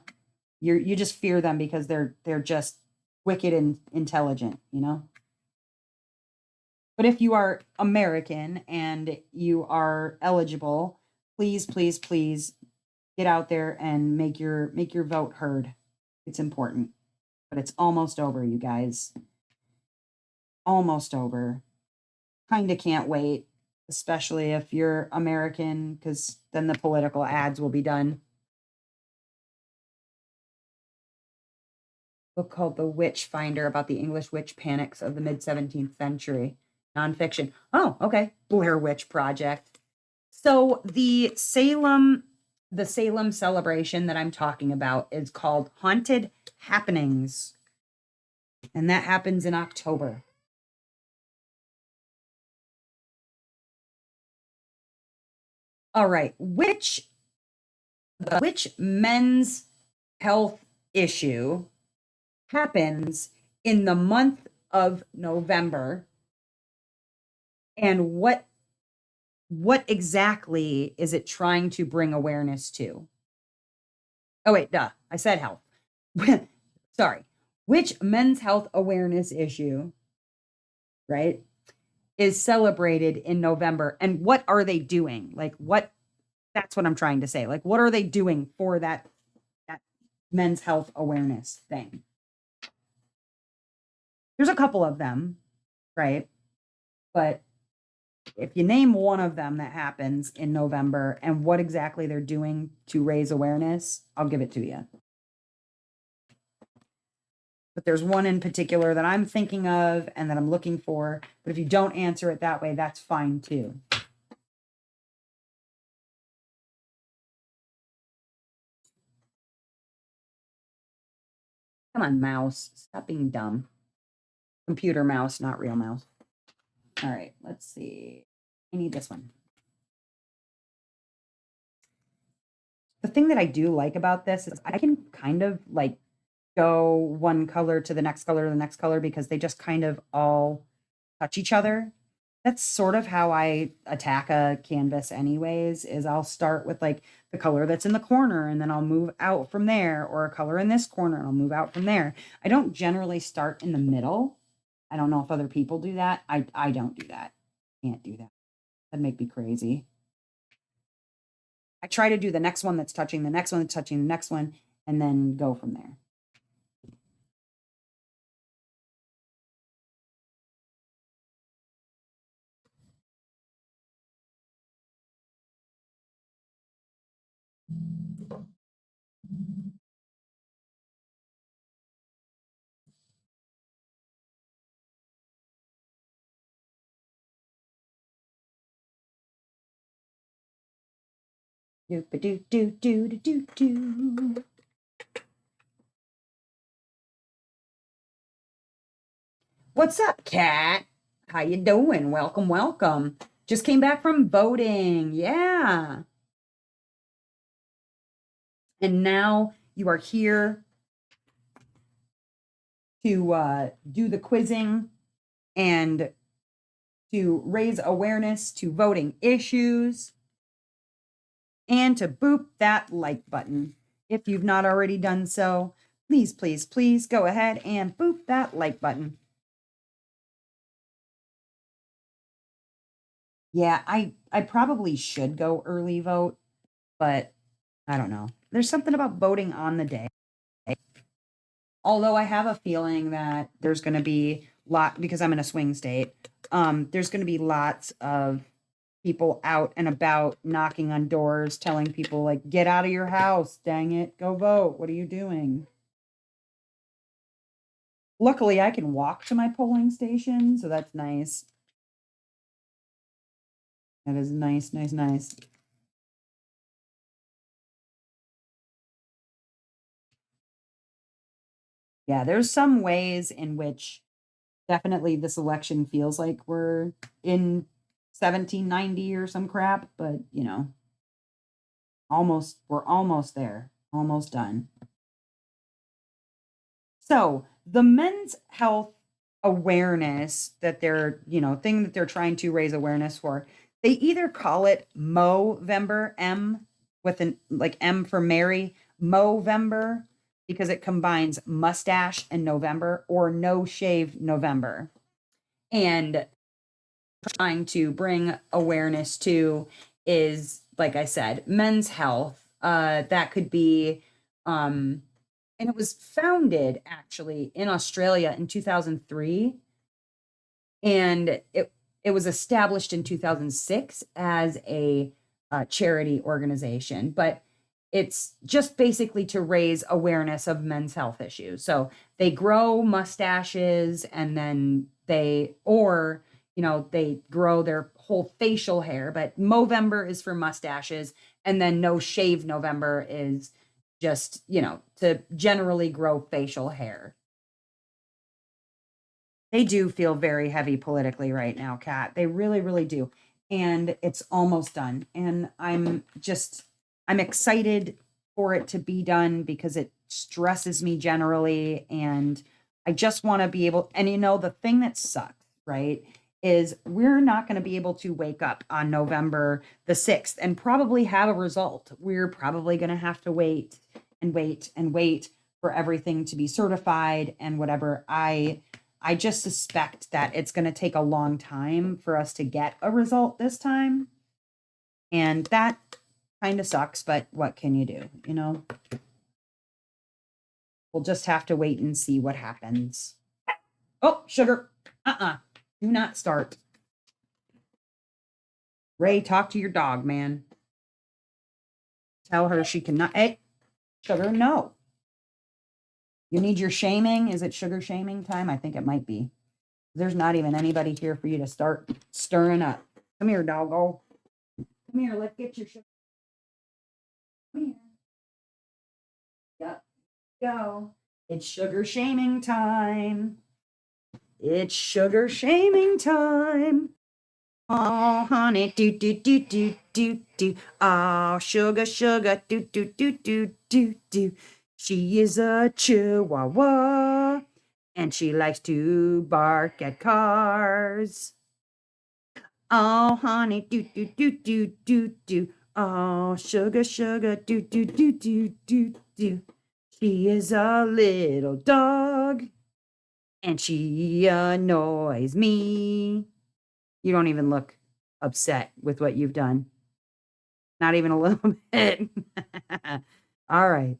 you just fear them because they're just wicked and intelligent. But if you are American and you are eligible, please, please, please get out there and make your vote heard. It's important. But it's almost over, you guys. Almost over. Kind of can't wait, especially if you're American, because then the political ads will be done. Book called The Witch Finder, about the English witch panics of the mid 17th century. Nonfiction. Oh, okay. Blair Witch Project. So the Salem celebration that I'm talking about is called Haunted Happenings, and that happens in October. All right, which men's health issue happens in the month of November, and what what exactly is it trying to bring awareness to? Oh, wait, duh. I said health. Sorry. Which men's health awareness issue, right, is celebrated in November? And what are they doing? Like, what? That's what I'm trying to say. Like, what are they doing for that men's health awareness thing? There's a couple of them, right? But if you name one of them that happens in November and what exactly they're doing to raise awareness, I'll give it to you. But there's one in particular that I'm thinking of and that I'm looking for. But if you don't answer it that way, that's fine too. Come on, mouse. Stop being dumb. Computer mouse, not real mouse. All right, let's see. I need this one. The thing that I do like about this is I can kind of like go one color to the next color to the next color because they just kind of all touch each other. That's sort of how I attack a canvas anyways, is I'll start with like the color that's in the corner and then I'll move out from there, or a color in this corner and I'll move out from there. I don't generally start in the middle. I don't know if other people do that. I don't do that. Can't do that. That'd make me crazy. I try to do the next one that's touching the next one that's touching the next one and then go from there. Do do do do do do do. What's up, Kat? How you doing? Welcome, welcome. Just came back from voting. Yeah. And now you are here to do the quizzing and to raise awareness to voting issues and to boop that like button. If you've not already done so, please, please, please go ahead and boop that like button. Yeah, I probably should go early vote, but I don't know. There's something about voting on the day. Although I have a feeling that there's going to be because I'm in a swing state. There's going to be lots of people out and about knocking on doors, telling people like, "Get out of your house, dang it, go vote. What are you doing?" Luckily, I can walk to my polling station, so that's nice. That is nice, nice, nice. Yeah, there's some ways in which definitely this election feels like we're in 1790 or some crap, but we're almost there, almost done. So the men's health awareness that thing that they're trying to raise awareness for, they either call it Movember, M with an like M for Mary, Movember, because it combines mustache and November, or no shave November. And trying to bring awareness to is, like I said, men's health. That could be, and it was founded actually in Australia in 2003, and it was established in 2006 as a charity organization, but it's just basically to raise awareness of men's health issues. So they grow mustaches and then they grow their whole facial hair, but Movember is for mustaches, and then no shave November is just, to generally grow facial hair. They do feel very heavy politically right now, Kat. They really, really do. And it's almost done. And I'm excited for it to be done because it stresses me generally. And I just want to be able, and the thing that sucks, right, is we're not going to be able to wake up on November the 6th and probably have a result. We're probably going to have to wait and wait and wait for everything to be certified and whatever. I just suspect that it's going to take a long time for us to get a result this time. And that kind of sucks, but what can you do, you know? We'll just have to wait and see what happens. Oh, sugar. Do not start. Ray, talk to your dog, man. Tell her she cannot. Hey, sugar, no. You need your shaming. Is it sugar shaming time? I think it might be. There's not even anybody here for you to start stirring up. Come here, doggo. Come here. Let's get your sugar. Come here. Yep. Go. It's sugar shaming time. It's sugar shaming time. Oh, honey, do do do do do do. Oh, sugar, sugar, do do do do do do. She is a chihuahua, and she likes to bark at cars. Oh, honey, do do do do do do. Oh, sugar, sugar, do do do do do do. She is a little dog, and she annoys me. You don't even look upset with what you've done. Not even a little bit. All right.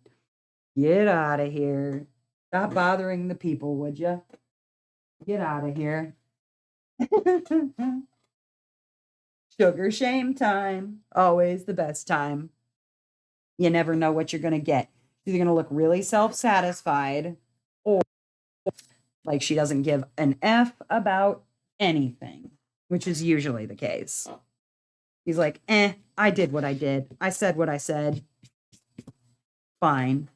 Get out of here. Stop bothering the people, would you? Get out of here. Sugar shame time. Always the best time. You never know what you're going to get. She's going to look really self-satisfied or like she doesn't give an F about anything, which is usually the case. He's like, I did what I did. I said what I said. Fine.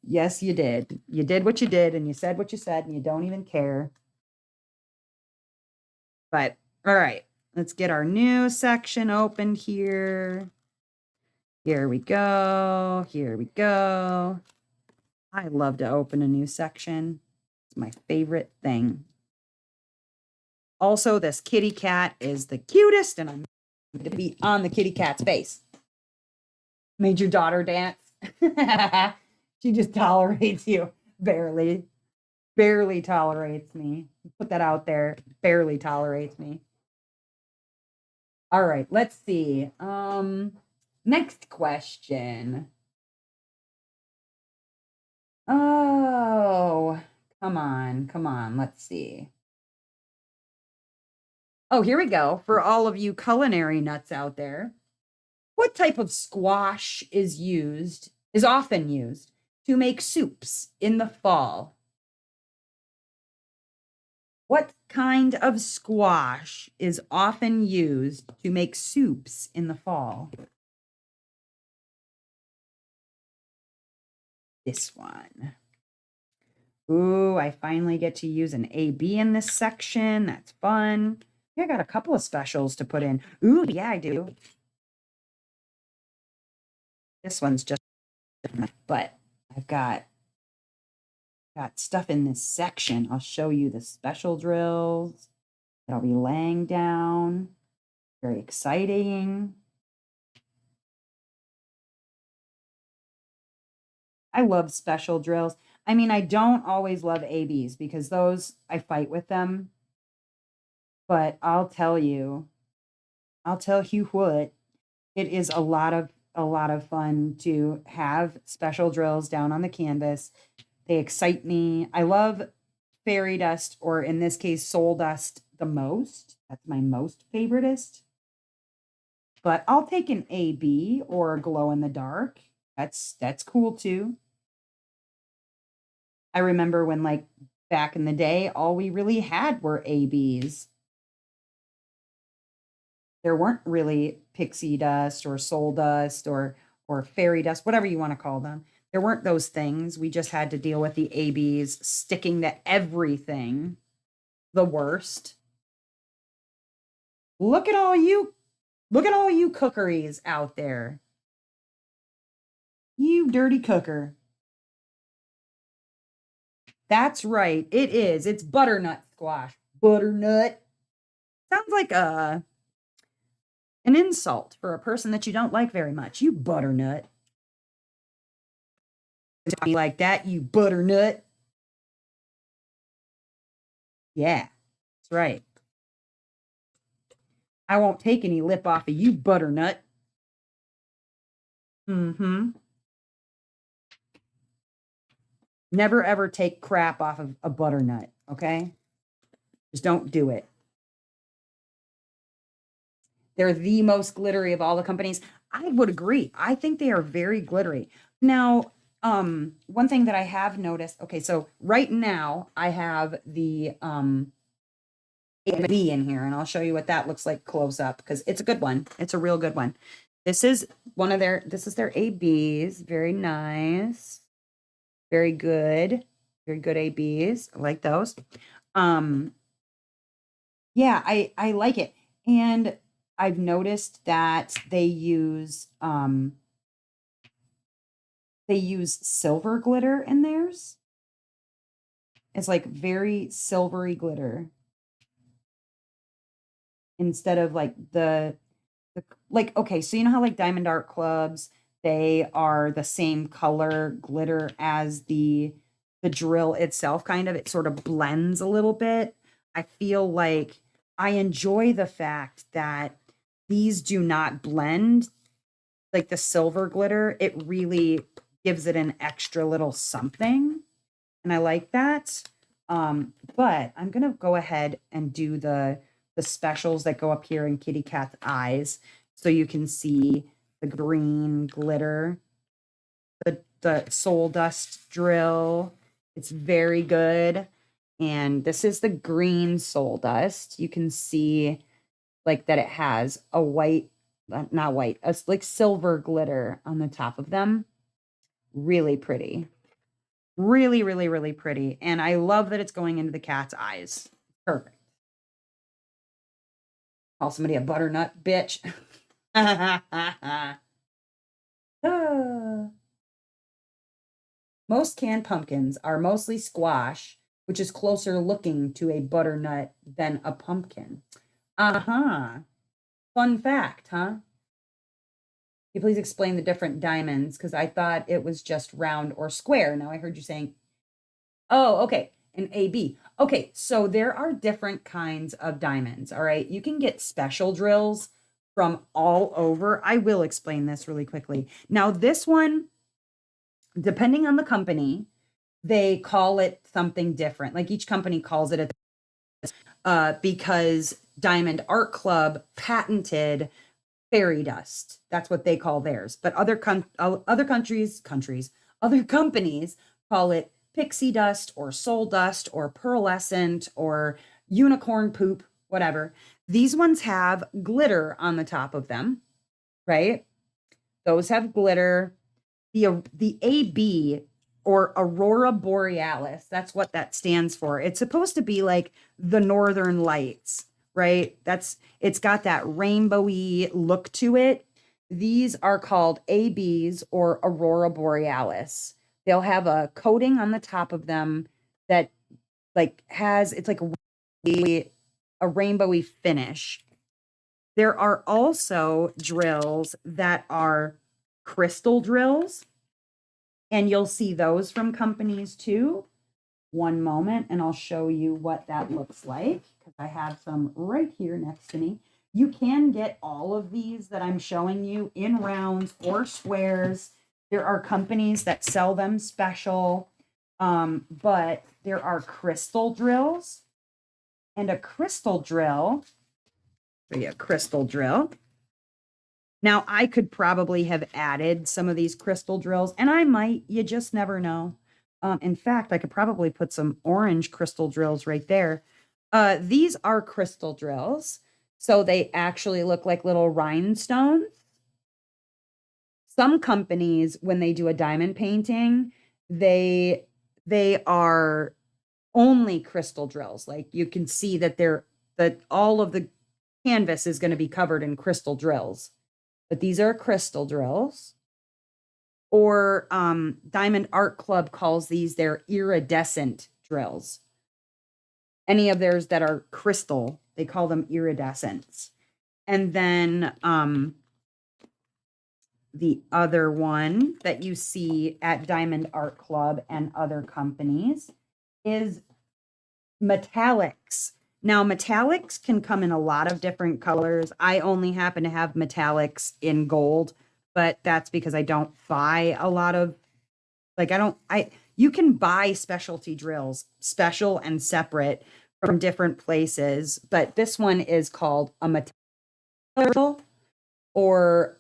Yes, you did. You did what you did, and you said what you said, and you don't even care. But, all right. Let's get our new section opened here. Here we go. Here we go. I love to open a new section. It's my favorite thing. Also, this kitty cat is the cutest, and I'm going to be on the kitty cat's face. Made your daughter dance. She just tolerates you. Barely. Barely tolerates me. Put that out there. Barely tolerates me. All right, let's see. Next question. Oh, come on. Let's see. Oh, here we go. For all of you culinary nuts out there. What type of squash is often used to make soups in the fall? What kind of squash is often used to make soups in the fall? This one. Ooh, I finally get to use an AB in this section. That's fun. I got a couple of specials to put in. Ooh, yeah, I do. This one's just, but I've got stuff in this section. I'll show you the special drills that I'll be laying down. Very exciting. I love special drills. I mean, I don't always love ABs because those, I fight with them. But I'll tell you what, it is a lot of fun to have special drills down on the canvas. They excite me. I love fairy dust, or in this case, soul dust, the most. That's my most favoritist. But I'll take an AB or glow in the dark. That's cool too. I remember when, like, back in the day, all we really had were ABs. There weren't really pixie dust or soul dust or fairy dust, whatever you want to call them. There weren't those things. We just had to deal with the ABs sticking to everything. The worst. Look at all you cookeries out there. You dirty cooker. That's right. It is. It's butternut squash. Butternut. Sounds like an insult for a person that you don't like very much. You butternut. Talk like that, you butternut. Yeah, that's right. I won't take any lip off of you, butternut. Mm-hmm. Never ever take crap off of a butternut, okay? Just don't do it. They're the most glittery of all the companies. I would agree. I think they are very glittery. Now, one thing that I have noticed, okay, so right now I have the AB in here, and I'll show you what that looks like close up because it's a good one. It's a real good one. This is this is their ABs. Very nice. Very good. Very good ABs. I like those. Um, yeah, I like it. And I've noticed that they use silver glitter in theirs. It's like very silvery glitter instead of like the like okay, so you know how like diamond art clubs, they are the same color glitter as the drill itself kind of. It sort of blends a little bit. I feel like I enjoy the fact that these do not blend like the silver glitter. It really gives it an extra little something, and I like that. But I'm gonna go ahead and do the specials that go up here in Kitty Cat's eyes, so you can see the green glitter, the soul dust drill. It's very good, and this is the green soul dust. You can see like that it has a white, not white, it's like silver glitter on the top of them. Really pretty. Really, really, really pretty. And I love that it's going into the cat's eyes. Perfect. Call somebody a butternut bitch. Ah. Most canned pumpkins are mostly squash, which is closer looking to a butternut than a pumpkin. Uh-huh. Fun fact, huh? Can you please explain the different diamonds? Because I thought it was just round or square. Now I heard you saying, oh, okay, an AB. Okay, so there are different kinds of diamonds. All right, you can get special drills from all over. I will explain this really quickly. Now, this one, depending on the company, they call it something different. Like each company calls it because Diamond Art Club patented fairy dust. That's what they call theirs. But other companies call it pixie dust or soul dust or pearlescent or unicorn poop, whatever. These ones have glitter on the top of them, right? Those have glitter. The AB or Aurora Borealis, that's what that stands for. It's supposed to be like the northern lights, right? It's got that rainbowy look to it. These are called ABs or Aurora Borealis. They'll have a coating on the top of them that like has it's like a rainbowy finish. There are also drills that are crystal drills, and you'll see those from companies too. One moment, and I'll show you what that looks like because I have some right here next to me. You can get all of these that I'm showing you in rounds or squares. There are companies that sell them special, but there are crystal drills, and a crystal drill. Show you a crystal drill. Now, I could probably have added some of these crystal drills, and I might, you just never know. In fact, I could probably put some orange crystal drills right there. These are crystal drills, so they actually look like little rhinestones. Some companies, when they do a diamond painting, they they are only crystal drills. Like you can see that that all of the canvas is going to be covered in crystal drills. But these are crystal drills. Or Diamond Art Club calls these their iridescent drills. any of theirs that are crystal, they call them iridescents. And then the other one that you see at Diamond Art Club and other companies is metallics. Now, metallics can come in a lot of different colors. I only happen to have metallics in gold, but that's because I don't buy a lot of, like, you can buy specialty drills, special and separate from different places, but this one is called a metallic drill, or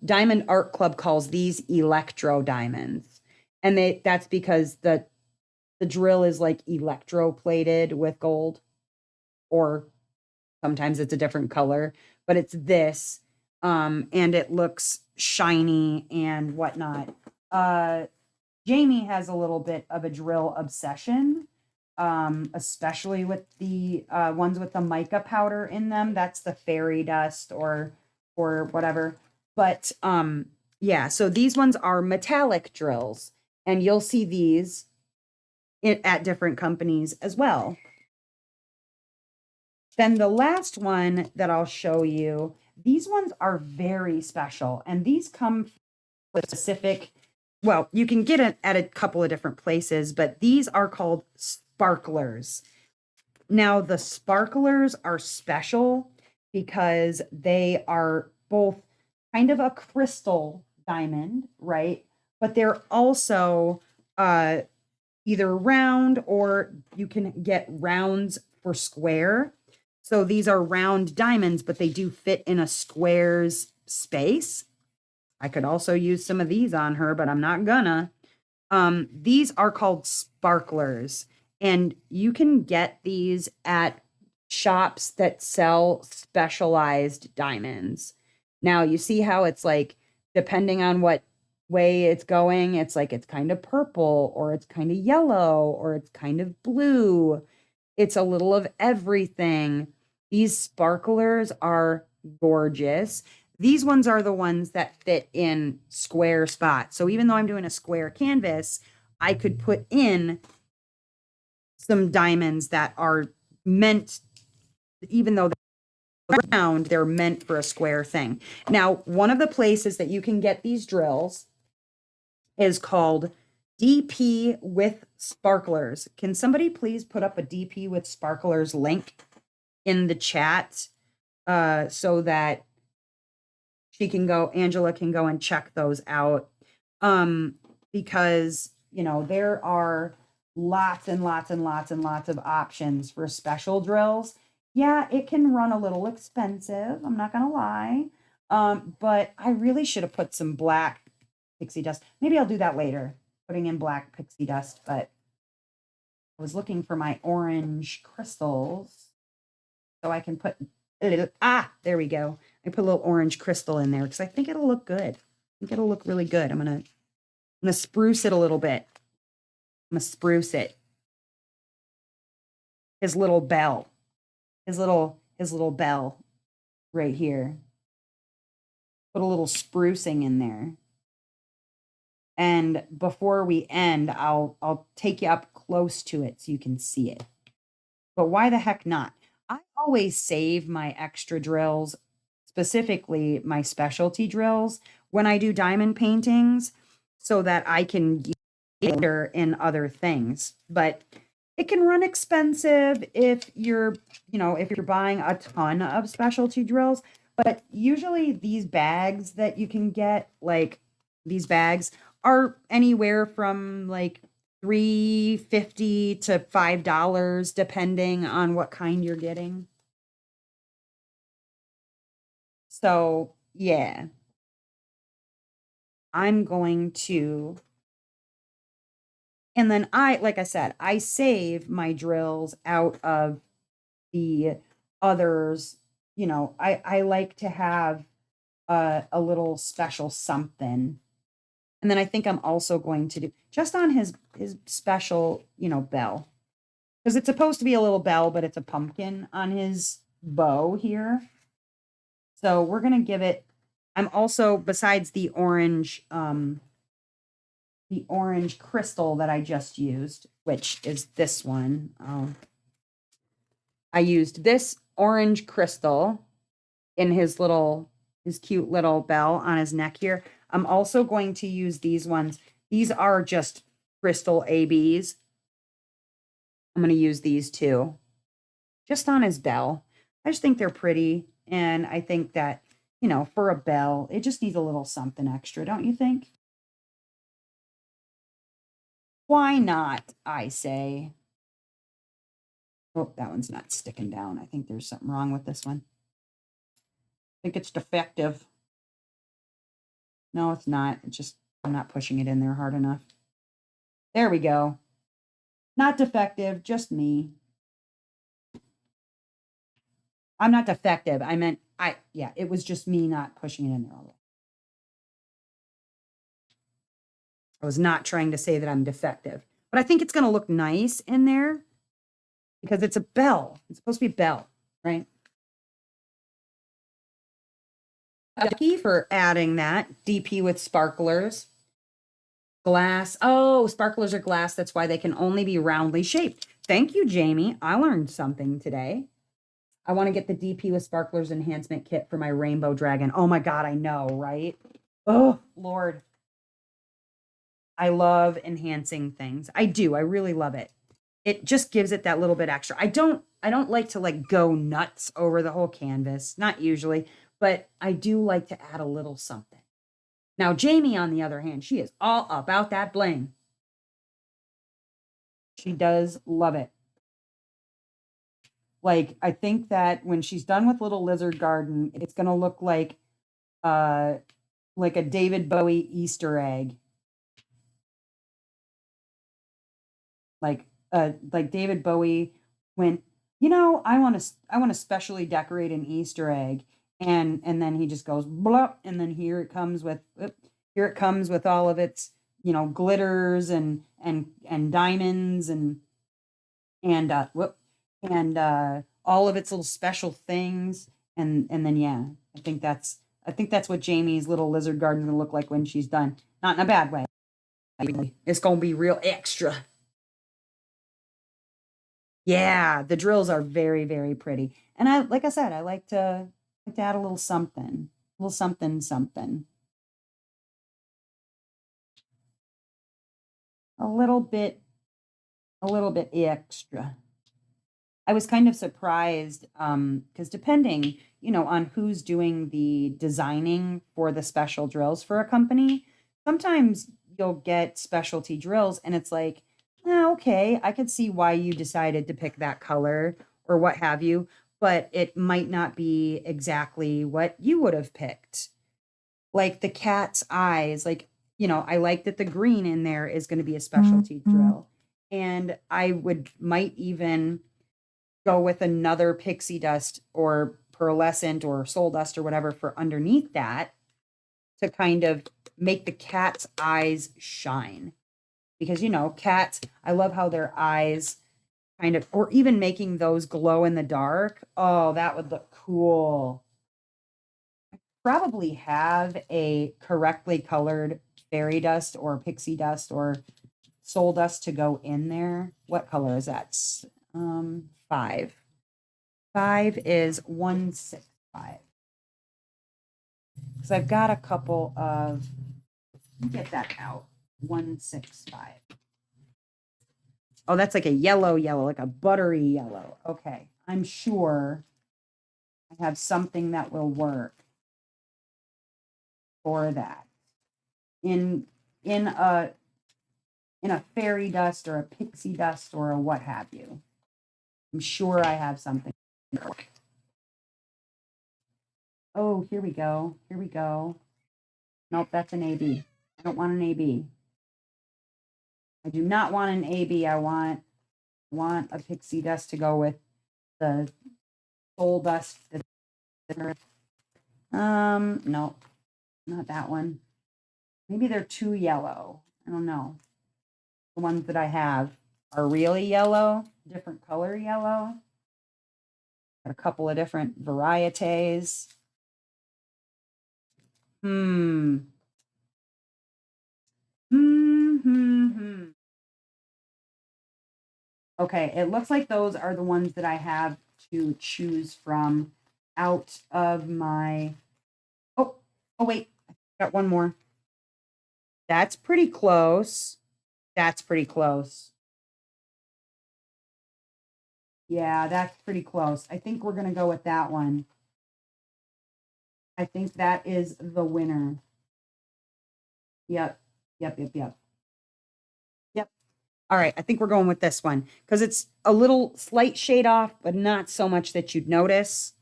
Diamond Art Club calls these electro diamonds. And that's because the drill is like electroplated with gold, or sometimes it's a different color, but it's this. And it looks shiny and whatnot. Jamie has a little bit of a drill obsession, especially with the ones with the mica powder in them. That's the fairy dust or whatever. But yeah, so these ones are metallic drills, and you'll see these at different companies as well. Then the last one that I'll show you, these ones are very special, and these come with specific, well, you can get it at a couple of different places, but these are called sparklers. Now, the sparklers are special because they are both kind of a crystal diamond, right? But they're also either round, or you can get rounds for square. So these are round diamonds, but they do fit in a square's space. I could also use some of these on her, but I'm not gonna. These are called sparklers, and you can get these at shops that sell specialized diamonds. Now, you see how it's like, depending on what way it's going, it's like it's kind of purple, or it's kind of yellow, or it's kind of blue. It's a little of everything. These sparklers are gorgeous. These ones are the ones that fit in square spots. So even though I'm doing a square canvas, I could put in some diamonds that are meant, even though they're round, they're meant for a square thing. Now, one of the places that you can get these drills is called DP with Sparklers. Can somebody please put up a DP with Sparklers link in the chat so that Angela can go and check those out? Because, there are lots and lots and lots and lots of options for special drills. Yeah, it can run a little expensive, I'm not gonna lie. But I really should have put some black pixie dust. Maybe I'll do that later, putting in black pixie dust, but I was looking for my orange crystals so I can put a little, there we go. I put a little orange crystal in there because I think it'll look good. I think it'll look really good. I'm gonna spruce it a little bit. I'm gonna spruce it. His little bell. His little bell right here. Put a little sprucing in there. And before we end, I'll take you up close to it so you can see it. But why the heck not? I always save my extra drills, specifically my specialty drills, when I do diamond paintings, so that I can use it later in other things. But it can run expensive if you're buying a ton of specialty drills. But usually these bags that you can get, like these bags, are anywhere from like $3.50 to $5, depending on what kind you're getting. So yeah, I'm going to, and then like I said, I save my drills out of the others. I like to have a little special something. And then I think I'm also going to do just on his special, bell, because it's supposed to be a little bell, but it's a pumpkin on his bow here. So we're going to give it, I'm also, besides the orange crystal that I just used, which is this one. I used this orange crystal in his cute little bell on his neck here. I'm also going to use these ones. These are just crystal ABs. I'm going to use these too, just on his bell. I just think they're pretty. And I think that, for a bell, it just needs a little something extra, don't you think? Why not, I say. Oh, that one's not sticking down. I think there's something wrong with this one. I think it's defective. No, it's not. It's just, I'm not pushing it in there hard enough. There we go. Not defective, just me. I'm not defective. I meant, it was just me not pushing it in there all the way. I was not trying to say that I'm defective, but I think it's going to look nice in there because it's a bell. It's supposed to be a bell, right? Key for adding that DP with sparklers. Glass. Oh, sparklers are glass. That's why they can only be roundly shaped. Thank you, Jamie. I learned something today. I want to get the DP with sparklers enhancement kit for my rainbow dragon. Oh my God, I know, right? Oh, Lord. I love enhancing things. I do. I really love it. It just gives it that little bit extra. I don't like to like go nuts over the whole canvas, not usually, but I do like to add a little something. Now, Jamie, on the other hand, she is all about that bling. She does love it. Like, I think that when she's done with Little Lizard Garden, it's going to look like a David Bowie Easter egg. Like David Bowie went, I want to specially decorate an Easter egg. And then he just goes, blah, and then here it comes with all of its, glitters and diamonds and all of its little special things. And then, yeah, I think that's what Jamie's Little Lizard Garden is going to look like when she's done. Not in a bad way. It's going to be real extra. Yeah, the drills are very, very pretty. And like I said, I like to add a little something, something. A little bit extra. I was kind of surprised because depending, on who's doing the designing for the special drills for a company, sometimes you'll get specialty drills and it's like, okay, I could see why you decided to pick that color or what have you, but it might not be exactly what you would have picked. Like the cat's eyes, like, I like that the green in there is going to be a specialty drill. And I might even go with another pixie dust or pearlescent or soul dust or whatever for underneath that to kind of make the cat's eyes shine. Because, cats, I love how their eyes kind of, or even making those glow in the dark. Oh, that would look cool. Probably have a correctly colored fairy dust or pixie dust or soul dust to go in there. What color is that? 5. 5 is 165. Because I've got a couple of, get that out. 165. Oh, that's like a yellow, like a buttery yellow. Okay. I'm sure I have something that will work for that. In a fairy dust or a pixie dust or a what have you. I'm sure I have something. Oh, here we go. Nope, that's an AB. I don't want an AB. I do not want an AB. I want a pixie dust to go with the soul dust. No, not that one. Maybe they're too yellow. I don't know. The ones that I have are really yellow, different color yellow. Got a couple of different varieties. Okay, it looks like those are the ones that I have to choose from out of my, oh, wait, I got one more. That's pretty close. That's pretty close. Yeah, that's pretty close. I think we're going to go with that one. I think that is the winner. Yep. Yep, yep, yep. Yep. All right, I think we're going with this one because it's a little slight shade off, but not so much that you'd notice.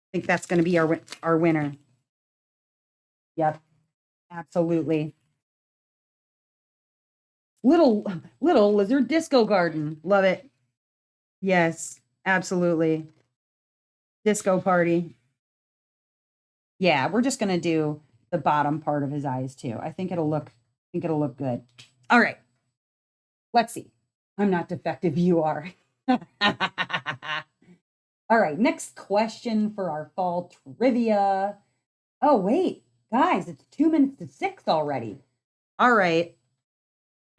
I think that's going to be our winner. Yep. Absolutely. Little lizard disco garden. Love it. Yes, absolutely. Disco party. Yeah, we're just gonna do the bottom part of his eyes too. I think it'll look good. All right. Let's see. I'm not defective, you are. All right, next question for our fall trivia. Oh, wait, guys, it's 2 minutes to 6 already. All right.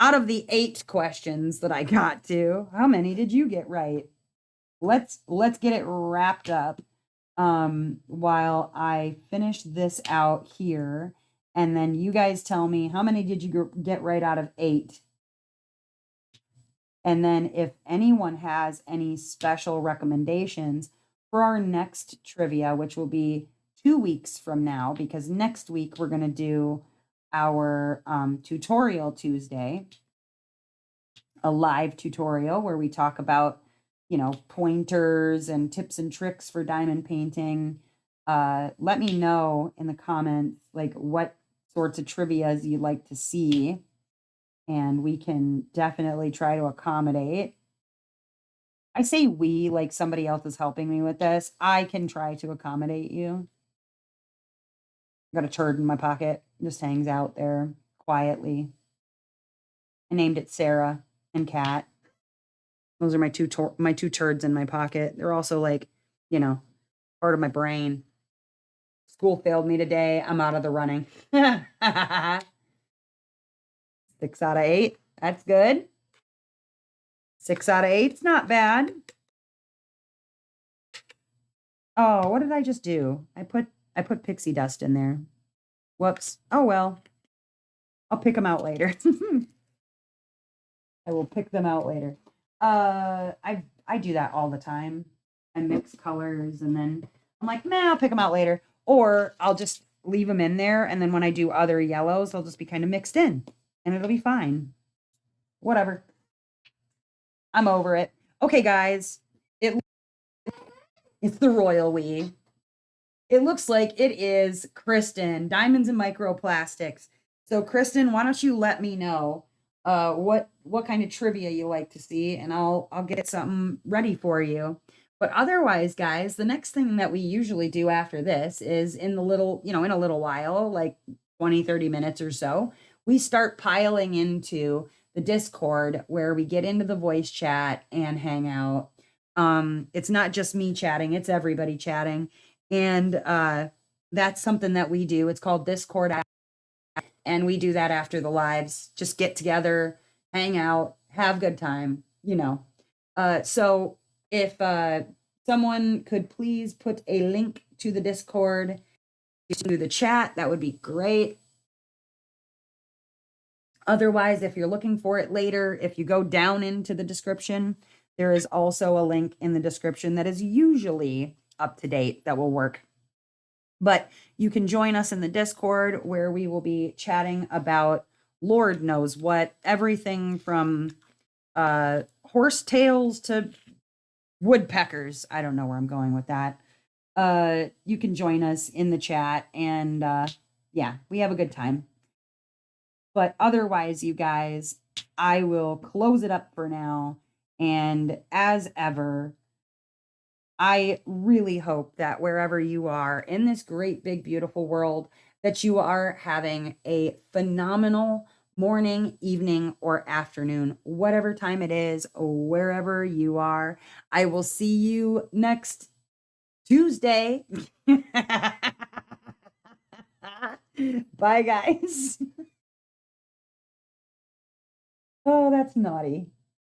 Out of the 8 questions that I got to, how many did you get right? Let's get it wrapped up while I finish this out here, and then you guys tell me how many did you get right out of 8. And then if anyone has any special recommendations for our next trivia, which will be 2 weeks from now, because next week we're going to do our tutorial Tuesday, a live tutorial where we talk about, pointers and tips and tricks for diamond painting. Let me know in the comments, like, what sorts of trivias you'd like to see, and we can definitely try to accommodate. I say we, like somebody else is helping me with this. I can try to accommodate you. Got a turd in my pocket, just hangs out there quietly. I named it Sarah and Kat. Those are my two turds in my pocket. They're also like, part of my brain. School failed me today. I'm out of the running. 6 out of 8. That's good. 6 out of 8. It's not bad. Oh, what did I just do? I put pixie dust in there. Whoops. Oh well. I'll pick them out later. I will pick them out later. I do that all the time. I mix colors and then I'm like, nah, I'll pick them out later. Or I'll just leave them in there, and then when I do other yellows, they'll just be kind of mixed in and it'll be fine. Whatever. I'm over it. Okay, guys. It's the royal we. It looks like it is Kristen, Diamonds and Microplastics. So Kristen, why don't you let me know what kind of trivia you like to see, and I'll get something ready for you. But otherwise, guys, the next thing that we usually do after this is in a little while, like 20-30 minutes or so, we start piling into the Discord where we get into the voice chat and hang out. It's not just me chatting, it's everybody chatting. And that's something that we do. It's called Discord, and we do that after the lives. Just get together, hang out, have good time, So if someone could please put a link to the Discord to the chat, that would be great. Otherwise, if you're looking for it later, if you go down into the description, there is also a link in the description that is usually up to date that will work. But you can join us in the Discord where we will be chatting about Lord knows what, everything from horsetails to woodpeckers. I don't know where I'm going with that. You can join us in the chat, and yeah, we have a good time. But otherwise, you guys, I will close it up for now. And as ever, I really hope that wherever you are in this great, big, beautiful world, that you are having a phenomenal morning, evening, or afternoon, whatever time it is, wherever you are. I will see you next Tuesday. Bye, guys. Oh, that's naughty.